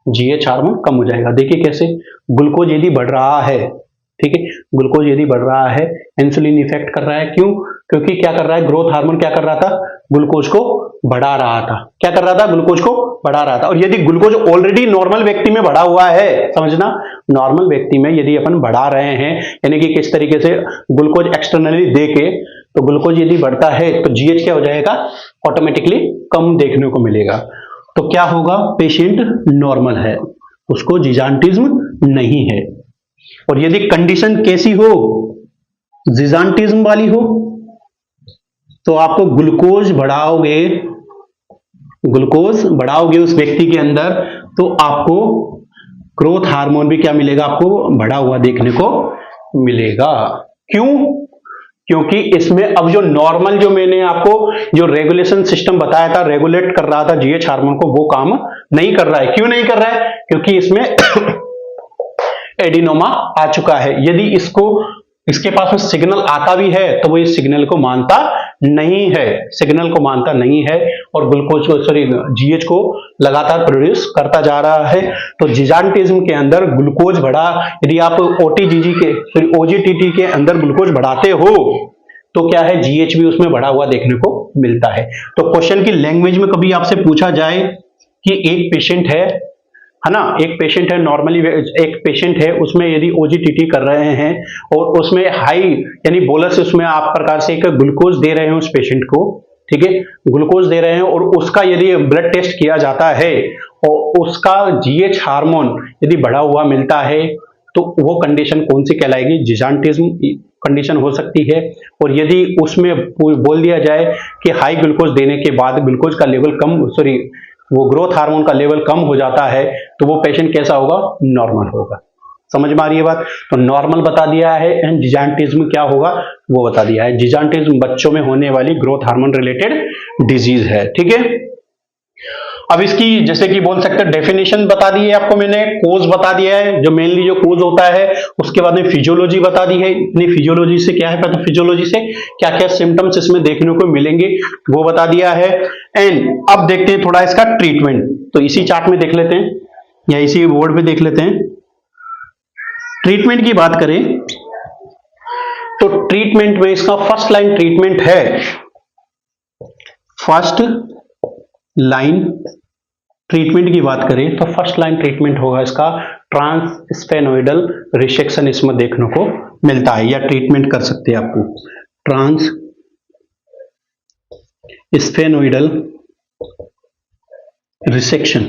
[SPEAKER 1] जीएच हार्मोन कम हो जाएगा। देखिए कैसे, ग्लूकोज यदि बढ़ रहा है, ठीक है, ग्लूकोज यदि बढ़ रहा है, इंसुलिन इफेक्ट कर रहा है, क्यों? क्योंकि क्या कर रहा है? ग्रोथ हार्मोन क्या कर रहा था? ग्लूकोज को बढ़ा रहा था। क्या कर रहा था? ग्लूकोज को बढ़ा रहा था। और यदि ग्लूकोज ऑलरेडी नॉर्मल व्यक्ति में बढ़ा हुआ है, समझना, नॉर्मल व्यक्ति में यदि अपन बढ़ा रहे हैं, यानी कि किस तरीके से ग्लूकोज एक्सटर्नली दे के, तो ग्लूकोज यदि बढ़ता है तो जीएच क्या हो जाएगा? ऑटोमेटिकली कम देखने को मिलेगा। तो क्या होगा? पेशेंट नॉर्मल है, उसको जिजान्टिज्म नहीं है। और यदि कंडीशन कैसी हो? जिजान्टिज्म वाली हो, तो आपको ग्लूकोज बढ़ाओगे उस व्यक्ति के अंदर, तो आपको ग्रोथ हार्मोन भी क्या मिलेगा? आपको बढ़ा हुआ देखने को मिलेगा। क्यों? क्योंकि इसमें अब जो नॉर्मल, जो मैंने आपको जो रेगुलेशन सिस्टम बताया था, रेगुलेट कर रहा था जीएच हार्मोन को, वो काम नहीं कर रहा है। क्यों नहीं कर रहा है? क्योंकि इसमें एडिनोमा आ चुका है। यदि इसके पास में सिग्नल आता भी है तो वो इस सिग्नल को मानता नहीं है, सिग्नल को मानता नहीं है, और ग्लूकोज को, सॉरी, जीएच को लगातार प्रोड्यूस करता जा रहा है। तो जिजान्टिज्म के अंदर ग्लूकोज बढ़ा, यदि आप ओजीटीटी के अंदर ग्लूकोज बढ़ाते हो तो क्या है? जीएच भी उसमें बढ़ा हुआ देखने को मिलता है। तो क्वेश्चन की लैंग्वेज में कभी आपसे पूछा जाए कि एक पेशेंट है ना, एक पेशेंट है, नॉर्मली एक पेशेंट है, उसमें यदि ओजीटीटी कर रहे हैं और उसमें हाई यानी बोलस, उसमें आप प्रकार से एक ग्लूकोज दे रहे हैं उस पेशेंट को, ठीक है, ग्लूकोज दे रहे हैं, और उसका यदि ब्लड टेस्ट किया जाता है और उसका जीएच हार्मोन यदि बढ़ा हुआ मिलता है, तो वो कंडीशन कौन सी कहलाएगी? जिजान्टिज्म कंडीशन हो सकती है। और यदि उसमें बोल दिया जाए कि हाई ग्लूकोज देने के बाद ग्लूकोज का लेवल कम, सॉरी, वो ग्रोथ हार्मोन का लेवल कम हो जाता है तो वो पेशेंट कैसा होगा, नॉर्मल होगा। समझ में आ रही है बात? तो नॉर्मल बता दिया है एंड जिजान्टिज्म क्या होगा वो बता दिया है। जिजान्टिज्म बच्चों में होने वाली ग्रोथ हार्मोन रिलेटेड डिजीज है, ठीक है। अब इसकी जैसे कि बोल सकते हैं डेफिनेशन बता दी है आपको मैंने, कोज बता दिया है जो मेनली जो कोज होता है, उसके बाद में फिजियोलॉजी बता दी है। इतनी फिजियोलॉजी से क्या है, पता फिजियोलॉजी से क्या क्या सिम्टम्स इसमें देखने को मिलेंगे वो बता दिया है। एंड अब देखते हैं थोड़ा इसका ट्रीटमेंट, तो इसी चार्ट में देख लेते हैं या इसी बोर्ड पे देख लेते हैं। ट्रीटमेंट की बात करें तो ट्रीटमेंट में इसका फर्स्ट लाइन ट्रीटमेंट है, फर्स्ट लाइन ट्रीटमेंट की बात करें तो फर्स्ट लाइन ट्रीटमेंट होगा इसका ट्रांसस्फेनोइडल रिसेक्शन, इसमें देखने को मिलता है या ट्रीटमेंट कर सकते हैं आपको ट्रांसस्फेनोइडल रिसेक्शन।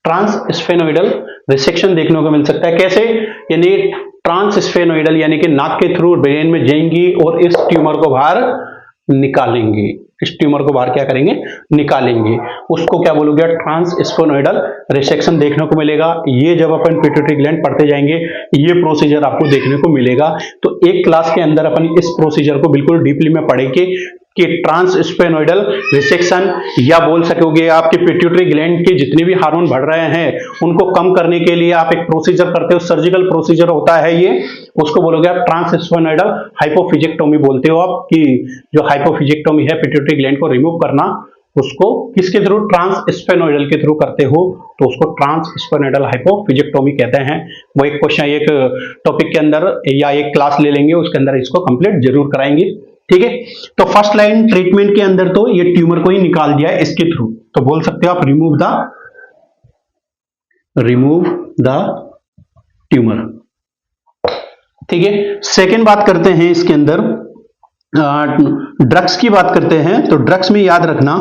[SPEAKER 1] ट्रांसस्फेनोइडल रिसेक्शन देखने को मिल सकता है, कैसे, यानी ट्रांसस्फेनोइडल यानी कि नाक के थ्रू ब्रेन में जाएंगी और इस ट्यूमर को बाहर निकालेंगे, इस ट्यूमर को बाहर क्या करेंगे, निकालेंगे, उसको क्या बोलोगे, ट्रांसस्फेनोइडल रिसेक्शन देखने को मिलेगा। ये जब अपन पिट्यूटरी ग्लैंड पढ़ते जाएंगे ये प्रोसीजर आपको देखने को मिलेगा। तो एक क्लास के अंदर अपन इस प्रोसीजर को बिल्कुल डीपली में पढ़ेंगे कि ट्रांसस्फेनोइडल रिसेक्शन, या बोल सकोगे आपके पिट्यूटरी ग्लैंड के जितने भी हार्मोन बढ़ रहे हैं उनको कम करने के लिए आप एक प्रोसीजर करते हो, सर्जिकल प्रोसीजर होता है ये, उसको बोलोगे आप ट्रांसस्फेनोइडल हाइपोफिजेक्टोमी बोलते हो आप, कि जो हाइपोफिजेक्टोमी है पिट्यूटरी ग्लैंड को रिमूव करना, उसको किसके थ्रू, ट्रांसस्फेनोइडल के थ्रू करते हो तो उसको ट्रांसस्फेनोइडल हाइपोफिजेक्टोमी कहते हैं। वो एक क्वेश्चन एक टॉपिक के अंदर या एक क्लास ले लेंगे उसके अंदर इसको कंप्लीट जरूर कराएंगे, ठीक है। तो फर्स्ट लाइन ट्रीटमेंट के अंदर तो ये ट्यूमर को ही निकाल दिया है इसके थ्रू, तो बोल सकते हो आप रिमूव द ट्यूमर, ठीक है। सेकेंड बात करते हैं इसके अंदर ड्रग्स की बात करते हैं। तो ड्रग्स में याद रखना,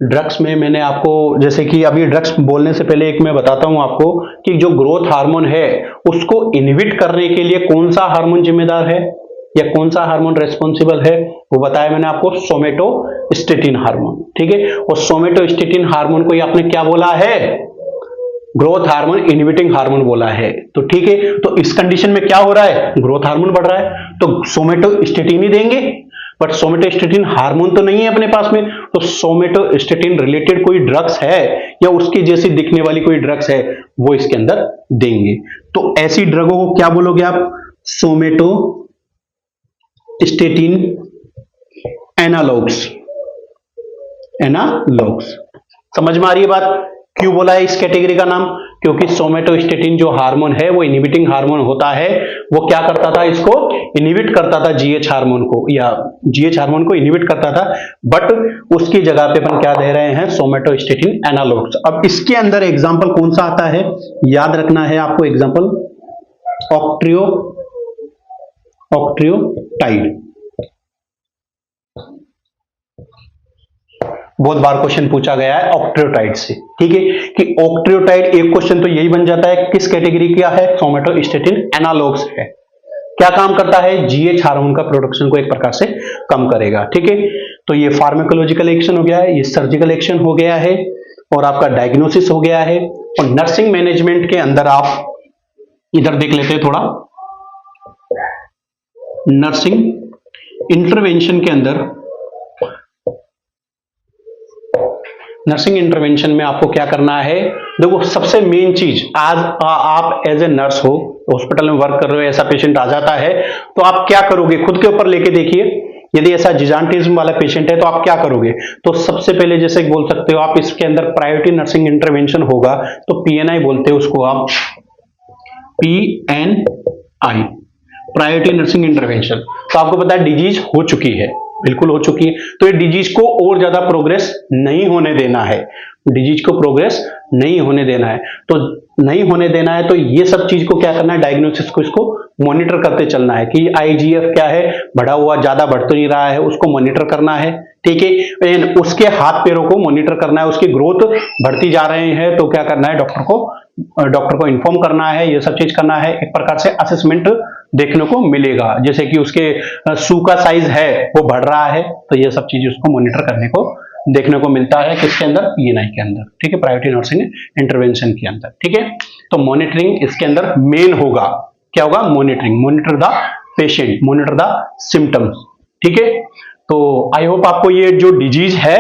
[SPEAKER 1] ड्रग्स में मैंने आपको, जैसे कि अभी ड्रग्स बोलने से पहले एक मैं बताता हूं आपको कि जो ग्रोथ हार्मोन है उसको इनहिबिट करने के लिए कौन सा हार्मोन जिम्मेदार है या कौन सा हार्मोन रेस्पॉन्सिबल है, वो बताया मैंने आपको, सोमेटोस्टेटिन हार्मोन, ठीक है। और सोमेटोस्टेटिन हार्मोन को आपने क्या बोला है, ग्रोथ हार्मोन इनहिबिटिंग हार्मोन बोला है, तो ठीक है। तो इस कंडीशन में क्या हो रहा है, ग्रोथ हार्मोन बढ़ रहा है तो सोमेटोस्टेटिन ही देंगे, बट सोमेटोस्टेटिन हार्मोन तो नहीं है अपने पास में, तो सोमेटोस्टेटिन रिलेटेड कोई ड्रग्स है या उसकी जैसी दिखने वाली कोई ड्रग्स है वो इसके अंदर देंगे। तो ऐसी ड्रगों को क्या बोलोगे आप, सोमेटोस्टेटिन एनालॉग्स। समझ में आ रही है बात? क्यों बोला है इस कैटेगरी का नाम, क्योंकि सोमेटोस्टेटिन जो हार्मोन है वो इनहिबिटिंग हार्मोन होता है, वो क्या करता था, इसको इनहिबिट करता था, जीएच हार्मोन को, या जीएच हार्मोन को इनहिबिट करता था, बट उसकी जगह पे अपन क्या दे रहे हैं, सोमेटोस्टेटिन एनालॉग्स। अब इसके अंदर एग्जांपल कौन सा आता है, याद रखना है आपको, एग्जांपल ऑक्ट्रियोटाइड, बहुत बार क्वेश्चन पूछा गया है ऑक्ट्रियोटाइड से, ठीक है, कि ऑक्ट्रियोटाइड एक क्वेश्चन तो यही बन जाता है, किस कैटेगरी का है, सोमेटोस्टेटिन एनालॉग्स है, क्या काम करता है, जीएच हार्मोन का प्रोडक्शन को एक प्रकार से कम करेगा, ठीक है। तो ये फार्माकोलॉजिकल एक्शन हो गया है, ये सर्जिकल एक्शन हो गया है, और आपका डायग्नोसिस हो गया है। और नर्सिंग मैनेजमेंट के अंदर आप इधर देख लेते हैं थोड़ा, नर्सिंग इंटरवेंशन के अंदर, नर्सिंग इंटरवेंशन में आपको क्या करना है, देखो सबसे मेन चीज, आज आप एज ए नर्स हो, हॉस्पिटल में वर्क कर रहे हो, ऐसा पेशेंट आ जाता है तो आप क्या करोगे, खुद के ऊपर लेके देखिए, यदि ऐसा जिजान्टिज्म वाला पेशेंट है तो आप क्या करोगे, तो सबसे पहले जैसे बोल सकते हो आप, इसके अंदर प्रायोरिटी नर्सिंग इंटरवेंशन होगा, तो पीएनआई बोलते हैं उसको आप, पीएनआई, प्रायोरिटी नर्सिंग इंटरवेंशन। तो आपको पता है डिजीज हो चुकी है, बिल्कुल हो चुकी है, तो ये डिजीज को और ज्यादा प्रोग्रेस नहीं होने देना है, डिजीज को प्रोग्रेस नहीं होने देना है, तो नहीं होने देना है, तो ये सब चीज को क्या करना है, डायग्नोसिस को इसको मॉनिटर करते चलना है कि आईजीएफ क्या है, बढ़ा हुआ, ज्यादा बढ़ तो नहीं रहा है, उसको मॉनिटर करना है, ठीक है। उसके हाथ पैरों को मॉनिटर करना है, उसकी ग्रोथ बढ़ती जा रहे हैं तो क्या करना है, डॉक्टर को इन्फॉर्म करना है, ये सब चीज करना है, एक प्रकार से असेसमेंट देखने को मिलेगा, जैसे कि उसके सू का साइज है वो बढ़ रहा है, तो ये सब चीजें उसको मॉनिटर करने को देखने को मिलता है किसके अंदर, पीएनआई के अंदर, ठीक है, प्रायोरिटी नर्सिंग इंटरवेंशन के अंदर, ठीक है। तो मॉनिटरिंग इसके अंदर मेन होगा, क्या होगा, monitoring, monitor the patient, monitor the symptoms, ठीक है। तो आई होप आपको ये जो डिजीज है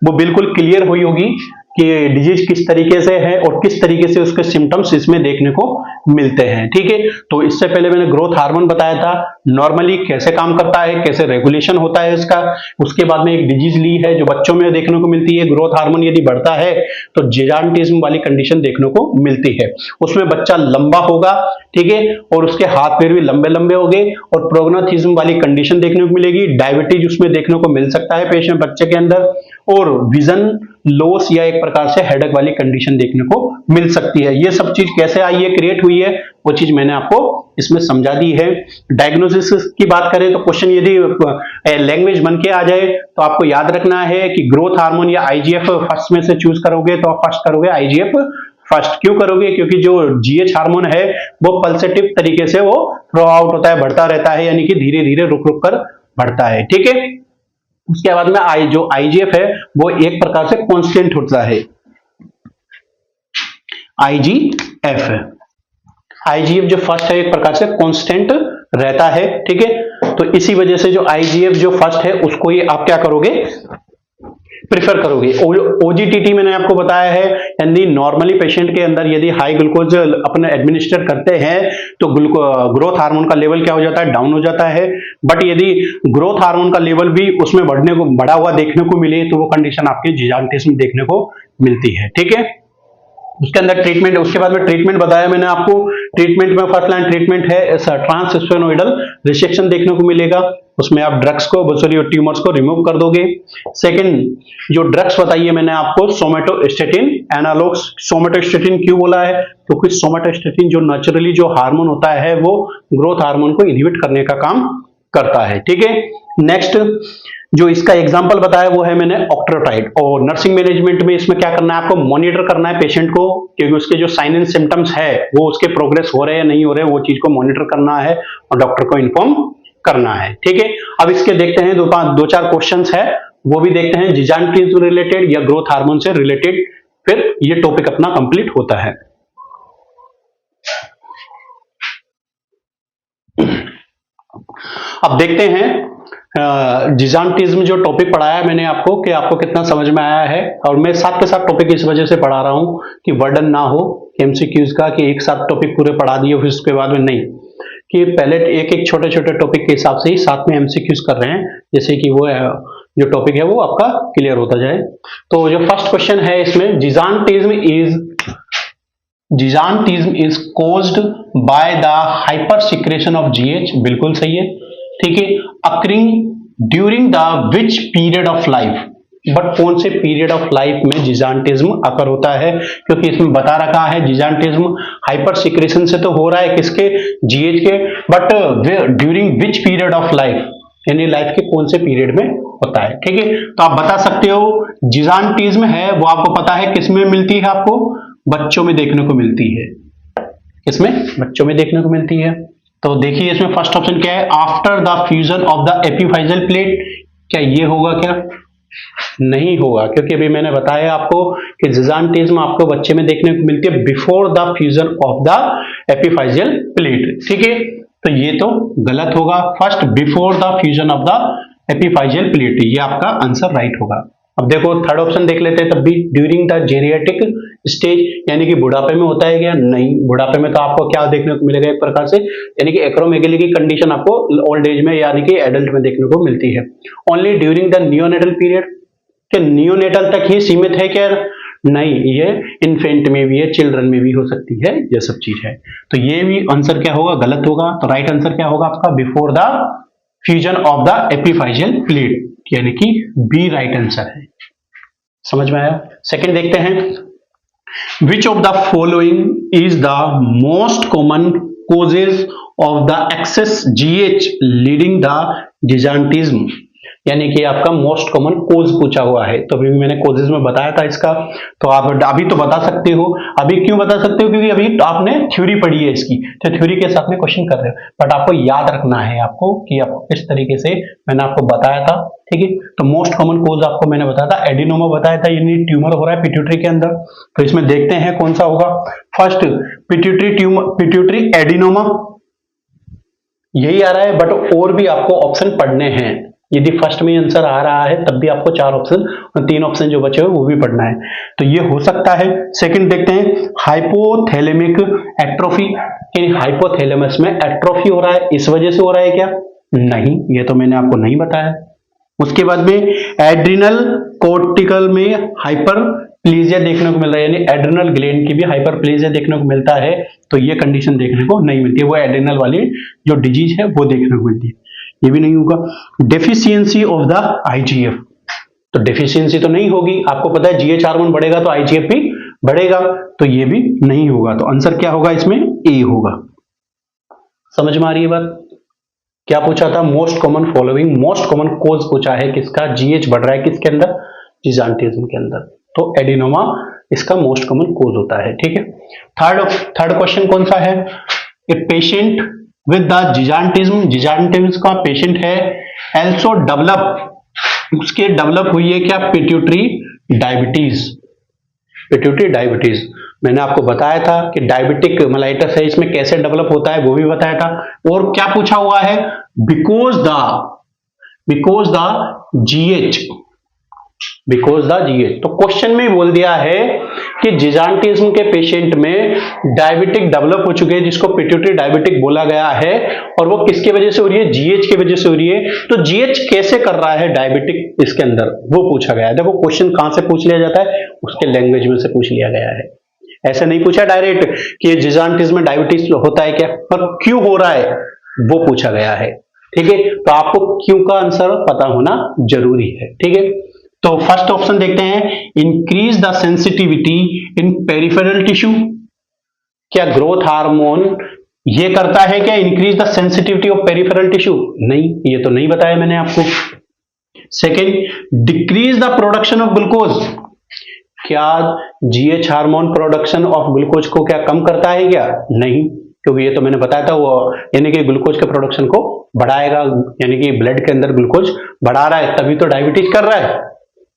[SPEAKER 1] वो बिल्कुल क्लियर हुई होगी कि डिजीज किस तरीके से है और किस तरीके से उसके सिम्टम्स इसमें देखने को मिलते हैं, ठीक है। तो इससे पहले मैंने ग्रोथ हार्मोन बताया था, नॉर्मली कैसे काम करता है, कैसे रेगुलेशन होता है इसका। उसके बाद में एक डिजीज ली है जो बच्चों में देखने को मिलती है, ग्रोथ हार्मोन यदि बढ़ता है तो जिजान्टिज्म वाली कंडीशन देखने को मिलती है, उसमें बच्चा लंबा होगा, ठीक है, और उसके हाथ पैर भी लंबे लंबे होंगे, और प्रोग्नाथिज्म वाली कंडीशन देखने को मिलेगी, डायबिटीज उसमें देखने को मिल सकता है पेशेंट बच्चे के अंदर, और विजन लॉस या एक प्रकार से हेडेक वाली कंडीशन देखने को मिल सकती है। ये सब चीज कैसे आई है, क्रिएट हुई है, वो चीज मैंने आपको इसमें समझा दी है। डायग्नोसिस की बात करें तो क्वेश्चन यदि लैंग्वेज बन के आ जाए तो आपको याद रखना है कि ग्रोथ हार्मोन या आईजीएफ फर्स्ट में से चूज करोगे तो आप फर्स्ट करोगे आईजीएफ फर्स्ट। क्यों करोगे, क्योंकि जो जीएच हार्मोन है वो पल्सेटिव तरीके से वो थ्रो आउट होता है, बढ़ता रहता है, यानी कि धीरे धीरे रुक रुक कर बढ़ता है, ठीक है। उसके बाद में जो आईजीएफ है वो एक प्रकार से कांस्टेंट होता है, आईजीएफ जो फर्स्ट है एक प्रकार से कांस्टेंट रहता है, ठीक है। तो इसी वजह से जो आईजीएफ जो फर्स्ट है उसको ही आप क्या करोगे, प्रिफर करोगे। ओजीटीटी मैंने आपको बताया है, यानी नॉर्मली पेशेंट के अंदर यदि हाई ग्लूकोज अपने एडमिनिस्टर करते हैं तो ग्रोथ हार्मोन का लेवल क्या हो जाता है, डाउन हो जाता है। बट यदि ग्रोथ हार्मोन का लेवल भी उसमें बढ़ा हुआ देखने को मिले तो वो कंडीशन आपके जिजान्टिज्म देखने को मिलती है, ठीक है। उसके अंदर ट्रीटमेंट, उसके बाद में ट्रीटमेंट बताया मैंने आपको। ट्रीटमेंट में फर्स्ट लाइन ट्रीटमेंट है ट्रांसस्फेनोइडल रिसेक्शन देखने को मिलेगा, उसमें आप ड्रग्स को बसोरी ट्यूमर्स को रिमूव कर दोगे। सेकंड जो ड्रग्स बताइए मैंने आपको, सोमेटोस्टेटिन एनालॉग्स। सोमेटोस्टेटिन क्यों बोला है, क्योंकि सोमेटोस्टेटिन जो नेचुरली जो हार्मोन होता है वो ग्रोथ हार्मोन को इनहिबिट करने का काम करता है, ठीक है। नेक्स्ट जो इसका एग्जांपल बताया वो है मैंने ऑक्ट्राटाइड। और नर्सिंग मैनेजमेंट में इसमें क्या करना है, आपको मॉनिटर करना है पेशेंट को, क्योंकि उसके जो साइन एंड सिम्टम्स है वो उसके प्रोग्रेस हो रहे हैं या नहीं हो रहे, वो चीज को मॉनिटर करना है और डॉक्टर को इन्फॉर्म करना है, ठीक है। अब इसके देखते हैं दो चार क्वेश्चंस है, वो भी देखते हैं, जिजान्टिज्म रिलेटेड या ग्रोथ हार्मोन से रिलेटेड, फिर ये टॉपिक अपना कंप्लीट होता है। अब देखते हैं जिजान्टिज्म जो टॉपिक पढ़ाया मैंने आपको कि आपको कितना समझ में आया है। और मैं साथ के साथ टॉपिक इस वजह से पढ़ा रहा हूं कि वर्डन ना हो एमसीक्यूज का, कि एक साथ टॉपिक पूरे पढ़ा दिए फिर उसके बाद में नहीं, कि पहले एक एक छोटे छोटे टॉपिक के हिसाब से ही साथ में एमसीक्यूज कर रहे हैं, जैसे कि वो जो टॉपिक है वो आपका क्लियर होता जाए। तो जो फर्स्ट क्वेश्चन है इसमें, gigantism is caused by the hyper secretion of GH, बिल्कुल सही है, ठीक है। Occurring during the which period of life, but कौन से पीरियड ऑफ लाइफ में जिजान्टिज्म अकर होता है, क्योंकि इसमें बता रखा है जिजान्टिज्म हाइपर सिक्रेशन से तो हो रहा है किसके, जीएच के, but during which period of life, यानी लाइफ के कौन से पीरियड में होता है, ठीक है। तो आप बता सकते हो जिजान्टिज्म है वो आपको पता है किसमें मिलती है, आपको बच्चों में देखने को मिलती है, किसमें, बच्चों में देखने को मिलती है। तो देखिए इसमें फर्स्ट ऑप्शन क्या है, after the fusion of the epiphyseal plate, क्या ये होगा, क्या नहीं होगा, क्योंकि अभी मैंने बताया आपको कि जिजान्टिज्म आपको बच्चे में देखने को मिलती है before the fusion of the epiphyseal plate, ठीक है। तो ये तो गलत होगा, first before the fusion of the epiphyseal plate, ये आपका आंसर राइट होगा। अब देखो थर्ड ऑप्शन देख लेते हैं, तब भी ड्यूरिंग द जेरियाटिक स्टेज, यानी कि बुढ़ापे में होता है क्या, नहीं, बुढ़ापे में तो आपको क्या देखने को मिलेगा, एक प्रकार से यानी कि एक्रोमेगेली की कंडीशन आपको ओल्ड एज में यानी कि एडल्ट में देखने को मिलती है। Only during the neonatal period, क्या नियोनेटल तक ही सीमित है क्या, नहीं, ये इन्फेंट में भी है, चिल्ड्रन में भी हो सकती है, ये सब चीज है। तो ये भी आंसर क्या होगा, गलत होगा। तो राइट आंसर क्या होगा आपका, before the fusion of the epiphyseal plate, यानी कि बी राइट आंसर है। समझ में आया। सेकंड देखते हैं, which of the following is the most common causes of the excess GH leading the जिजान्टिज्म, यानी कि आपका मोस्ट कॉमन कोज पूछा हुआ है। तो अभी मैंने कोजेज में बताया था इसका, तो आप अभी तो बता सकते हो। अभी क्यों बता सकते हो? क्योंकि अभी आपने थ्योरी पढ़ी है इसकी, तो थ्योरी के हिसाब में क्वेश्चन कर रहे हो, बट आपको याद रखना है आपको कि आपको किस तरीके से मैंने आपको बताया था। ठीक है, तो मोस्ट कॉमन कोज आपको मैंने बताया था एडिनोमा बताया था, यानी ट्यूमर हो रहा है पिट्यूटरी के अंदर। तो इसमें देखते हैं कौन सा होगा। First pituitary tumour, pituitary adenoma, यही आ रहा है, बट और भी आपको ऑप्शन पढ़ने हैं। यदि फर्स्ट में आंसर आ रहा है तब भी आपको 4 ऑप्शन और 3 ऑप्शन जो बचे हुए वो भी पढ़ना है, तो ये हो सकता है। सेकंड देखते हैं हाइपोथैलेमिक एट्रोफी, हाइपोथैलेमस में एट्रोफी हो रहा है, इस वजह से हो रहा है क्या? नहीं, ये तो मैंने आपको नहीं बताया। उसके बाद में एड्रिनल कोर्टिकल में हाइपरप्लेजिया देखने को मिल रहा है, यानी एड्रिनल ग्लैंड की भी हाइपरप्लेजिया देखने को मिलता है, तो ये कंडीशन देखने को नहीं मिलती है, वो एड्रिनल वाली जो डिजीज है वो देखने को मिलती है, ये भी नहीं होगा। डेफिशिएंसी ऑफ द आईजीएफ, तो डेफिशिएंसी तो नहीं होगी, आपको पता है जीएच हार्मोन बढ़ेगा तो आईजीएफ भी बढ़ेगा, तो ये भी नहीं होगा। तो आंसर क्या होगा इसमें? ए होगा। समझ में आ रही है बात? क्या पूछा था? Most common following, most common cause पूछा है किसका? जीएच बढ़ रहा है किसके अंदर? जिजान्टिज्म के अंदर, तो एडिनोमा इसका मोस्ट कॉमन कोज होता है। ठीक है, थर्ड क्वेश्चन कौन सा है? ए पेशेंट विद द जिजान्टिज्म, जिजान्टिज्म का पेशेंट है, एल्सो डेवलप, उसके डेवलप हुई है क्या? Pituitary diabetes, pituitary diabetes. मैंने आपको बताया था कि डायबिटिक मेलाइटस है, इसमें कैसे डेवलप होता है वो भी बताया था। और क्या पूछा हुआ है? Because the GH, because the GH, तो क्वेश्चन में बोल दिया है कि जिजान्टिज्म के पेशेंट में डायबिटिक डेवलप हो चुके हैं, जिसको पिट्यूटरी डायबिटिक बोला गया है, और वो किसके वजह से हो रही है? जीएच की वजह से हो रही है। तो जीएच कैसे कर रहा है डायबिटिक इसके अंदर, वो पूछा गया है। देखो क्वेश्चन कहां से पूछ लिया जाता है? उसके लैंग्वेज में से पूछ लिया गया है, ऐसे नहीं पूछा डायरेक्ट कि ये जिजान्टिज्म में डायबिटीज होता है क्या, पर क्यों हो रहा है वो पूछा गया है। ठीक है, तो आपको क्यों का आंसर पता होना जरूरी है। ठीक है, तो फर्स्ट ऑप्शन देखते हैं, increase the sensitivity in peripheral tissue, क्या ग्रोथ हार्मोन ये करता है क्या? Increase the sensitivity of peripheral tissue? नहीं, ये तो नहीं बताया मैंने आपको। Second, decrease the production of glucose, क्या GH hormone production of glucose को क्या कम करता है क्या? नहीं, क्योंकि ये तो मैंने बताया था वो, यानी कि ग्लूकोज के प्रोडक्शन को बढ़ाएगा, यानी कि ब्लड के अंदर ग्लूकोज बढ़ा रहा है तभी तो डायबिटीज कर रहा है।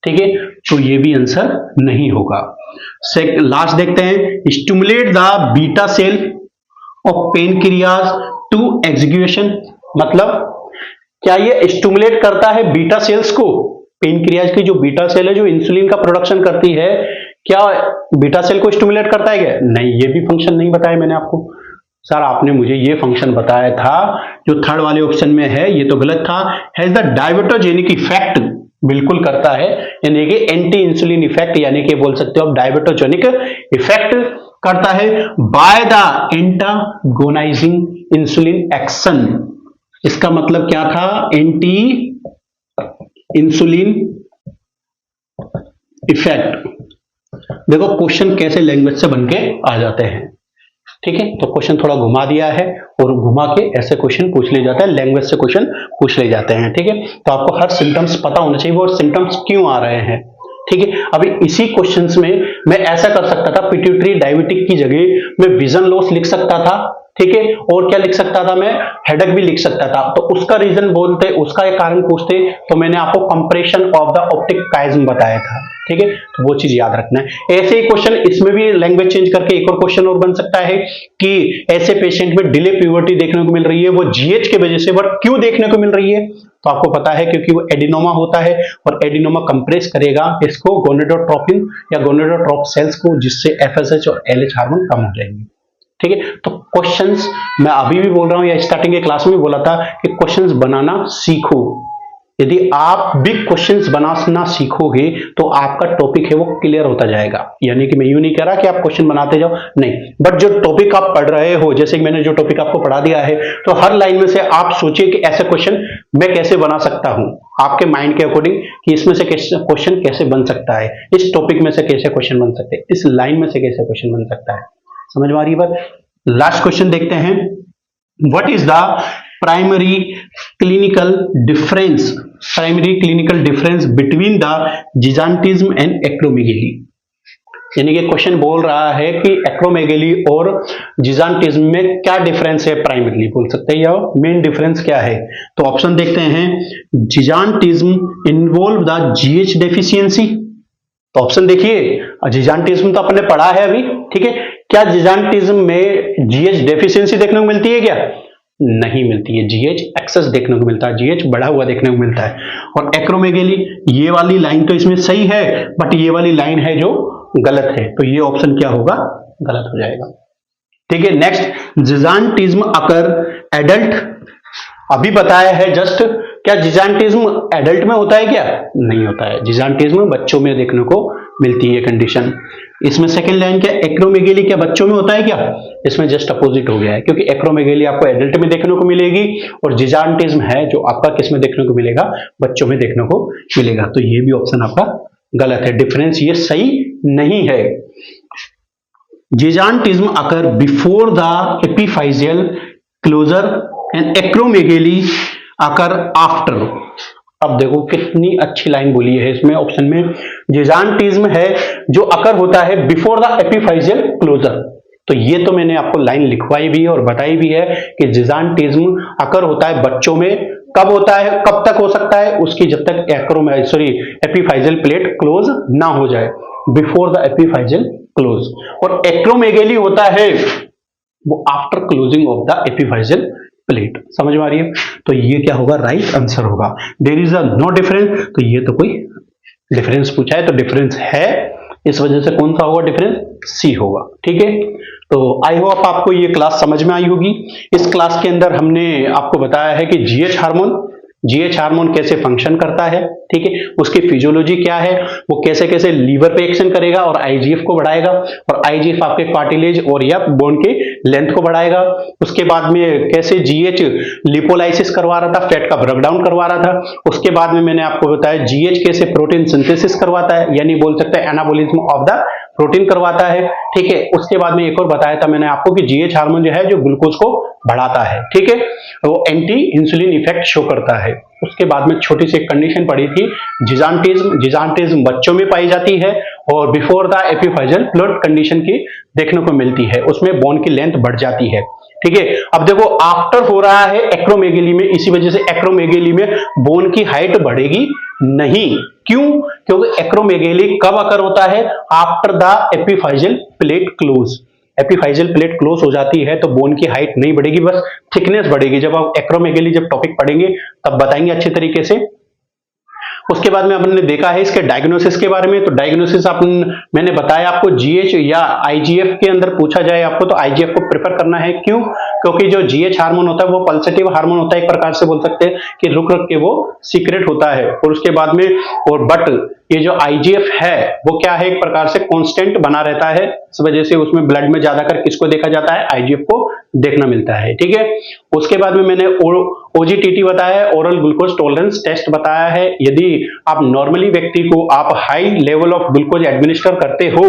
[SPEAKER 1] ठीक है, तो ये भी आंसर नहीं होगा। लास्ट देखते हैं, stimulate the beta cell of pancreas to execution, मतलब क्या ये स्टिमुलेट करता है बीटा सेल्स को? पेनक्रियाज की जो बीटा सेल है जो इंसुलिन का प्रोडक्शन करती है, क्या बीटा सेल को स्टिमुलेट करता है क्या? नहीं, ये भी फंक्शन नहीं बताया मैंने आपको। सर आपने मुझे ये फंक्शन बताया था जो थर्ड वाले ऑप्शन में है, ये तो गलत था। हैज द डायबिटोजेनिक इफेक्ट, बिल्कुल करता है, यानी कि एंटी इंसुलिन इफेक्ट, यानी कि बोल सकते हो आप डायबिटोजेनिक इफेक्ट करता है by the antagonising insulin action. इसका मतलब क्या था? Anti insulin effect. देखो क्वेश्चन कैसे लैंग्वेज से बनके आ जाते हैं। ठीक है, तो क्वेश्चन थोड़ा घुमा दिया है और घुमा के ऐसे क्वेश्चन पूछ ले जाता है, लैंग्वेज से क्वेश्चन पूछ ले जाते हैं। ठीक है, तो आपको हर सिम्टम्स पता होना चाहिए, वो सिम्टम्स क्यों आ रहे हैं। ठीक है, अभी इसी क्वेश्चंस में मैं ऐसा कर सकता था, पिट्यूटरी डायबिटिक की जगह मैं विजन लॉस लिख सकता था। ठीक है, और क्या लिख सकता था मैं? हेडेक भी लिख सकता था। तो उसका रीजन बोलते, उसका एक कारण पूछते, तो मैंने आपको कंप्रेशन ऑफ द ऑप्टिक काइज्म बताया था। ठीक है, तो वो चीज याद रखना है। ऐसे ही क्वेश्चन इसमें भी लैंग्वेज चेंज करके एक और क्वेश्चन और बन सकता है कि ऐसे पेशेंट में डिले प्यूबर्टी देखने को मिल रही है, वो जीएच की वजह से, बट क्यों देखने को मिल रही है? तो आपको पता है क्योंकि वो एडिनोमा होता है, और एडिनोमा कंप्रेस करेगा इसको गोनेडोट्रोपिन या गोनेडोट्रोप सेल्स को, जिससे एफएसएच और एलएच हार्मोन कम हो जाएंगे। ठीक है, तो क्वेश्चंस मैं अभी भी बोल रहा हूं या स्टार्टिंग के क्लास में बोला था कि क्वेश्चंस बनाना सीखो। यदि आप भी क्वेश्चंस बनाना सीखोगे तो आपका टॉपिक है वो क्लियर होता जाएगा। यानी कि मैं यूं नहीं कह रहा कि आप क्वेश्चन बनाते जाओ, नहीं, बट जो टॉपिक आप पढ़ रहे हो, जैसे कि मैंने जो टॉपिक आपको पढ़ा दिया है, तो हर लाइन में से आप सोचिए कि ऐसे क्वेश्चन मैं कैसे बना सकता हूं, आपके माइंड के अकॉर्डिंग कि इसमें से क्वेश्चन कैसे बन सकता है, इस टॉपिक में से कैसे क्वेश्चन बन सकते हैं, इस लाइन में से कैसे क्वेश्चन बन सकता है। समझ में आ रही बात? लास्ट क्वेश्चन देखते हैं, what is the primary clinical difference between the gigantism and acromegaly. यानी कि क्वेश्चन बोल रहा है कि एक्रोमेगेली और जिजांटिज्म में क्या डिफरेंस है, प्राइमरीली बोल सकते हैं, या मेन डिफरेंस क्या है। तो ऑप्शन देखते हैं, जिजांटिज्म इन्वॉल्व द जीएच डेफिशिएंसी। तो ऑप्शन देखिए, जिजांटिज्म तो अपने पढ़ा है अभी, ठीक है, क्या जिजांटिज्म में जीएच डेफिशिएंसी देखने को मिलती है क्या? नहीं मिलती है, जीएच एक्सेस देखने को मिलता है, जीएच बढ़ा हुआ देखने को मिलता है। और एक्रोमेगेली, ये वाली लाइन तो इसमें सही है, बट ये वाली लाइन है जो गलत है, तो ये ऑप्शन क्या होगा, गलत हो जाएगा। ठीक है, नेक्स्ट, जिजांटिज्म अकर एडल्ट। अभी बताया है जस्ट, क्या जिजांटिज्म एडल्ट में होता है क्या? नहीं होता है, जिजांटिज्म बच्चों में देखने को मिलती है कंडीशन। इसमें सेकंड लाइन क्या, एक्रोमेगेली क्या बच्चों में होता है क्या? इसमें जस्ट अपोजिट हो गया है, क्योंकि एक्रोमेगेली आपको एडल्ट में देखने को मिलेगी और जिजांटिज्म है जो आपका किस में देखने को मिलेगा, बच्चों में देखने को मिलेगा। तो ये भी ऑप्शन आपका गलत है, डिफरेंस ये सही नहीं है। Gigantism occur before the epiphyseal closure and acromegaly occur after. अब देखो कितनी अच्छी लाइन बोली है इसमें ऑप्शन में, जिजांटिज्म है जो अकर होता है बिफोर द एपिफाइजियल क्लोजर। तो ये तो मैंने आपको लाइन लिखवाई भी है और बताई भी है कि जिजांटिज्म अकर होता है बच्चों में, कब होता है, कब तक हो सकता है, उसकी जब तक एपिफाइजियल प्लेट क्लोज ना हो जाए, बिफोर द एपिफाइजियल क्लोज। और एक्रोमेगेली होता है वो after closing of the epiphyseal plate. समझ में आ रही है? तो ये क्या होगा, राइट आंसर होगा। There is a no difference, तो ये तो कोई डिफरेंस पूछा है तो डिफरेंस है, इस वजह से कौन सा होगा डिफरेंस, सी होगा। ठीक है, तो आई होप आपको ये क्लास समझ में आई होगी। इस क्लास के अंदर हमने आपको बताया है कि जीएच हार्मोन कैसे फंक्शन करता है, ठीक है, उसकी फिजियोलॉजी क्या है, वो कैसे कैसे लीवर पे एक्शन करेगा और आईजीएफ को बढ़ाएगा, और आईजीएफ आपके कार्टिलेज और या बोन के लेंथ को बढ़ाएगा। उसके बाद में कैसे जीएच लिपोलाइसिस करवा रहा था, फैट का ब्रेकडाउन करवा रहा था। उसके बाद में मैंने आपको बताया जीएच कैसे प्रोटीन सिंथेसिस करवाता है, यानी बोल सकते हैं एनाबॉलिज्म ऑफ द प्रोटीन करवाता है। ठीक है, उसके बाद में एक और बताया था मैंने आपको कि जीएच हार्मोन जो है जो ग्लूकोज को बढ़ाता है, ठीक है, वो एंटी इंसुलिन इफेक्ट शो करता है। उसके बाद में छोटी सी एक कंडीशन पड़ी थी, जिजांटिज्म बच्चों में पाई जाती है और before the epiphyseal plate condition की देखने को मिलती है, उसमें बोन की लेंथ बढ़ जाती है। ठीक है, अब देखो आफ्टर हो रहा है एक्रोमेगेली में, इसी वजह से एक्रोमेगेली में बोन की हाइट बढ़ेगी नहीं। क्यों? क्योंकि एक्रोमेगेली कब अकर होता है, after the epiphyseal plate close. Epiphyseal plate close हो जाती है तो बोन की हाइट नहीं बढ़ेगी, बस थिकनेस बढ़ेगी। जब आप एक्रोमेगेली जब टॉपिक पढ़ेंगे तब बताएंगे अच्छे तरीके से। उसके बाद में हमने देखा है इसके डायग्नोसिस के बारे में। तो डायग्नोसिस मैंने बताया आपको, जीएच या आईजीएफ के अंदर पूछा जाए आपको तो आईजीएफ को प्रेफर करना है। क्यों? क्योंकि जो जीएच हार्मोन होता है वो पल्सेटिव हार्मोन होता है, एक प्रकार से बोल सकते हैं कि रुक रुक के वो सीक्रेट होता है। और उसके बाद में बट ये जो आईजीएफ है वो क्या है, एक प्रकार से कांस्टेंट बना रहता है, इस वजह से उसमें ब्लड में ज्यादातर किसको देखा जाता है, आईजीएफ को देखना मिलता है। ठीक है, उसके बाद में मैंने ओजीटीटी बताया है, ओरल ग्लूकोज टॉलरेंस टेस्ट बताया है। यदि आप नॉर्मली व्यक्ति को आप high level of glucose administer करते हो,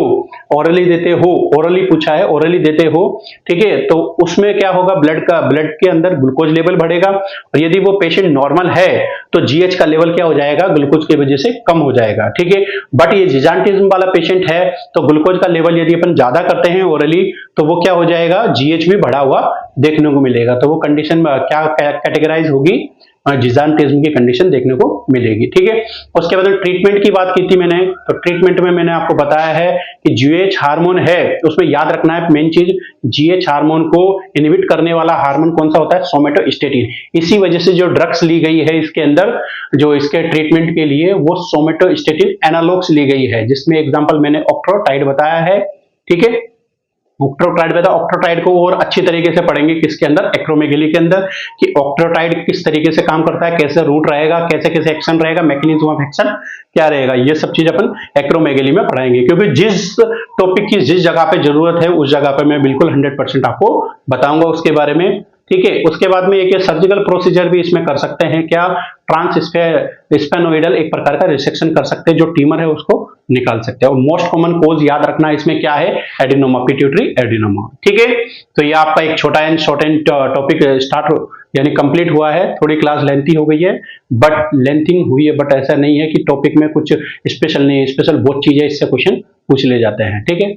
[SPEAKER 1] ओरली देते हो, ओरली पूछा है, ओरली देते हो, ठीक है, तो उसमें क्या होगा, ब्लड के अंदर ग्लूकोज लेवल बढ़ेगा। और यदि वो पेशेंट नॉर्मल है तो जीएच का लेवल क्या हो जाएगा, ग्लूकोज की वजह से कम हो जाएगा। ठीक है, बट ये जिजांटिज्म वाला पेशेंट है तो ग्लूकोज का लेवल यदि अपन ज्यादा करते हैं ओरली तो वो क्या हो जाएगा, जीएच भी बढ़ा हुआ देखने को मिलेगा। तो वो कंडीशन क्या कैटेगराइज होगी, जिजांटिज्म की कंडीशन देखने को मिलेगी। ठीक है, उसके बाद ट्रीटमेंट की बात की थी मैंने, तो ट्रीटमेंट में मैंने आपको बताया है कि जीएच हार्मोन है, उसमें याद रखना है मेन चीज, जीएच हार्मोन को इनहिबिट करने वाला हार्मोन कौन सा होता है, सोमेटोस्टेटिन। इसी वजह से जो ड्रग्स ली गई है इसके अंदर, जो इसके ट्रीटमेंट के लिए, वो सोमेटोस्टेटिन एनालॉग्स ली गई है, जिसमें एग्जाम्पल मैंने ऑक्ट्रोटाइड बताया है। ठीक है, ऑक्ट्रोटाइड बताया, ऑक्ट्रोटाइड को और अच्छी तरीके से पढ़ेंगे किसके अंदर, एक्रोमेगेली के अंदर, कि ऑक्ट्रोटाइड किस तरीके से काम करता है, कैसे रूट रहेगा, कैसे कैसे एक्शन रहेगा, मैकेनिज्म ऑफ एक्शन क्या रहेगा, ये सब चीज अपन एक्रोमेगेली में पढ़ाएंगे। क्योंकि जिस टॉपिक की जिस जगह पे जरूरत है उस जगह पे मैं बिल्कुल 100% आपको बताऊंगा उसके बारे में। ठीक है, उसके बाद में एक सर्जिकल प्रोसीजर भी इसमें कर सकते हैं, क्या, ट्रांसस्पेनोइडल एक प्रकार का रिसेक्शन कर सकते हैं, जो ट्यूमर है उसको निकाल सकते हैं। और मोस्ट कॉमन कोज याद रखना इसमें क्या है, एडिनोमा, पिट्यूटरी एडिनोमा। ठीक है, तो ये आपका एक छोटा and short and topic start यानी कंप्लीट हुआ है। थोड़ी क्लास लेंथी हो गई है, बट लेंथिंग हुई है, बट ऐसा नहीं है कि टॉपिक में कुछ स्पेशल नहीं है। स्पेशल बहुत चीजें इससे क्वेश्चन पूछ ले जाते हैं। ठीक है,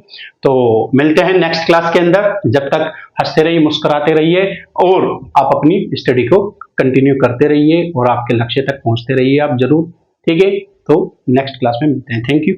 [SPEAKER 1] तो मिलते हैं नेक्स्ट क्लास के अंदर। जब तक हंसते रहिए, मुस्कुराते रहिए और आप अपनी स्टडी को कंटिन्यू करते रहिए और आपके लक्ष्य तक पहुंचते रहिए आप जरूर। ठीक है, तो नेक्स्ट क्लास में मिलते हैं। Thank you.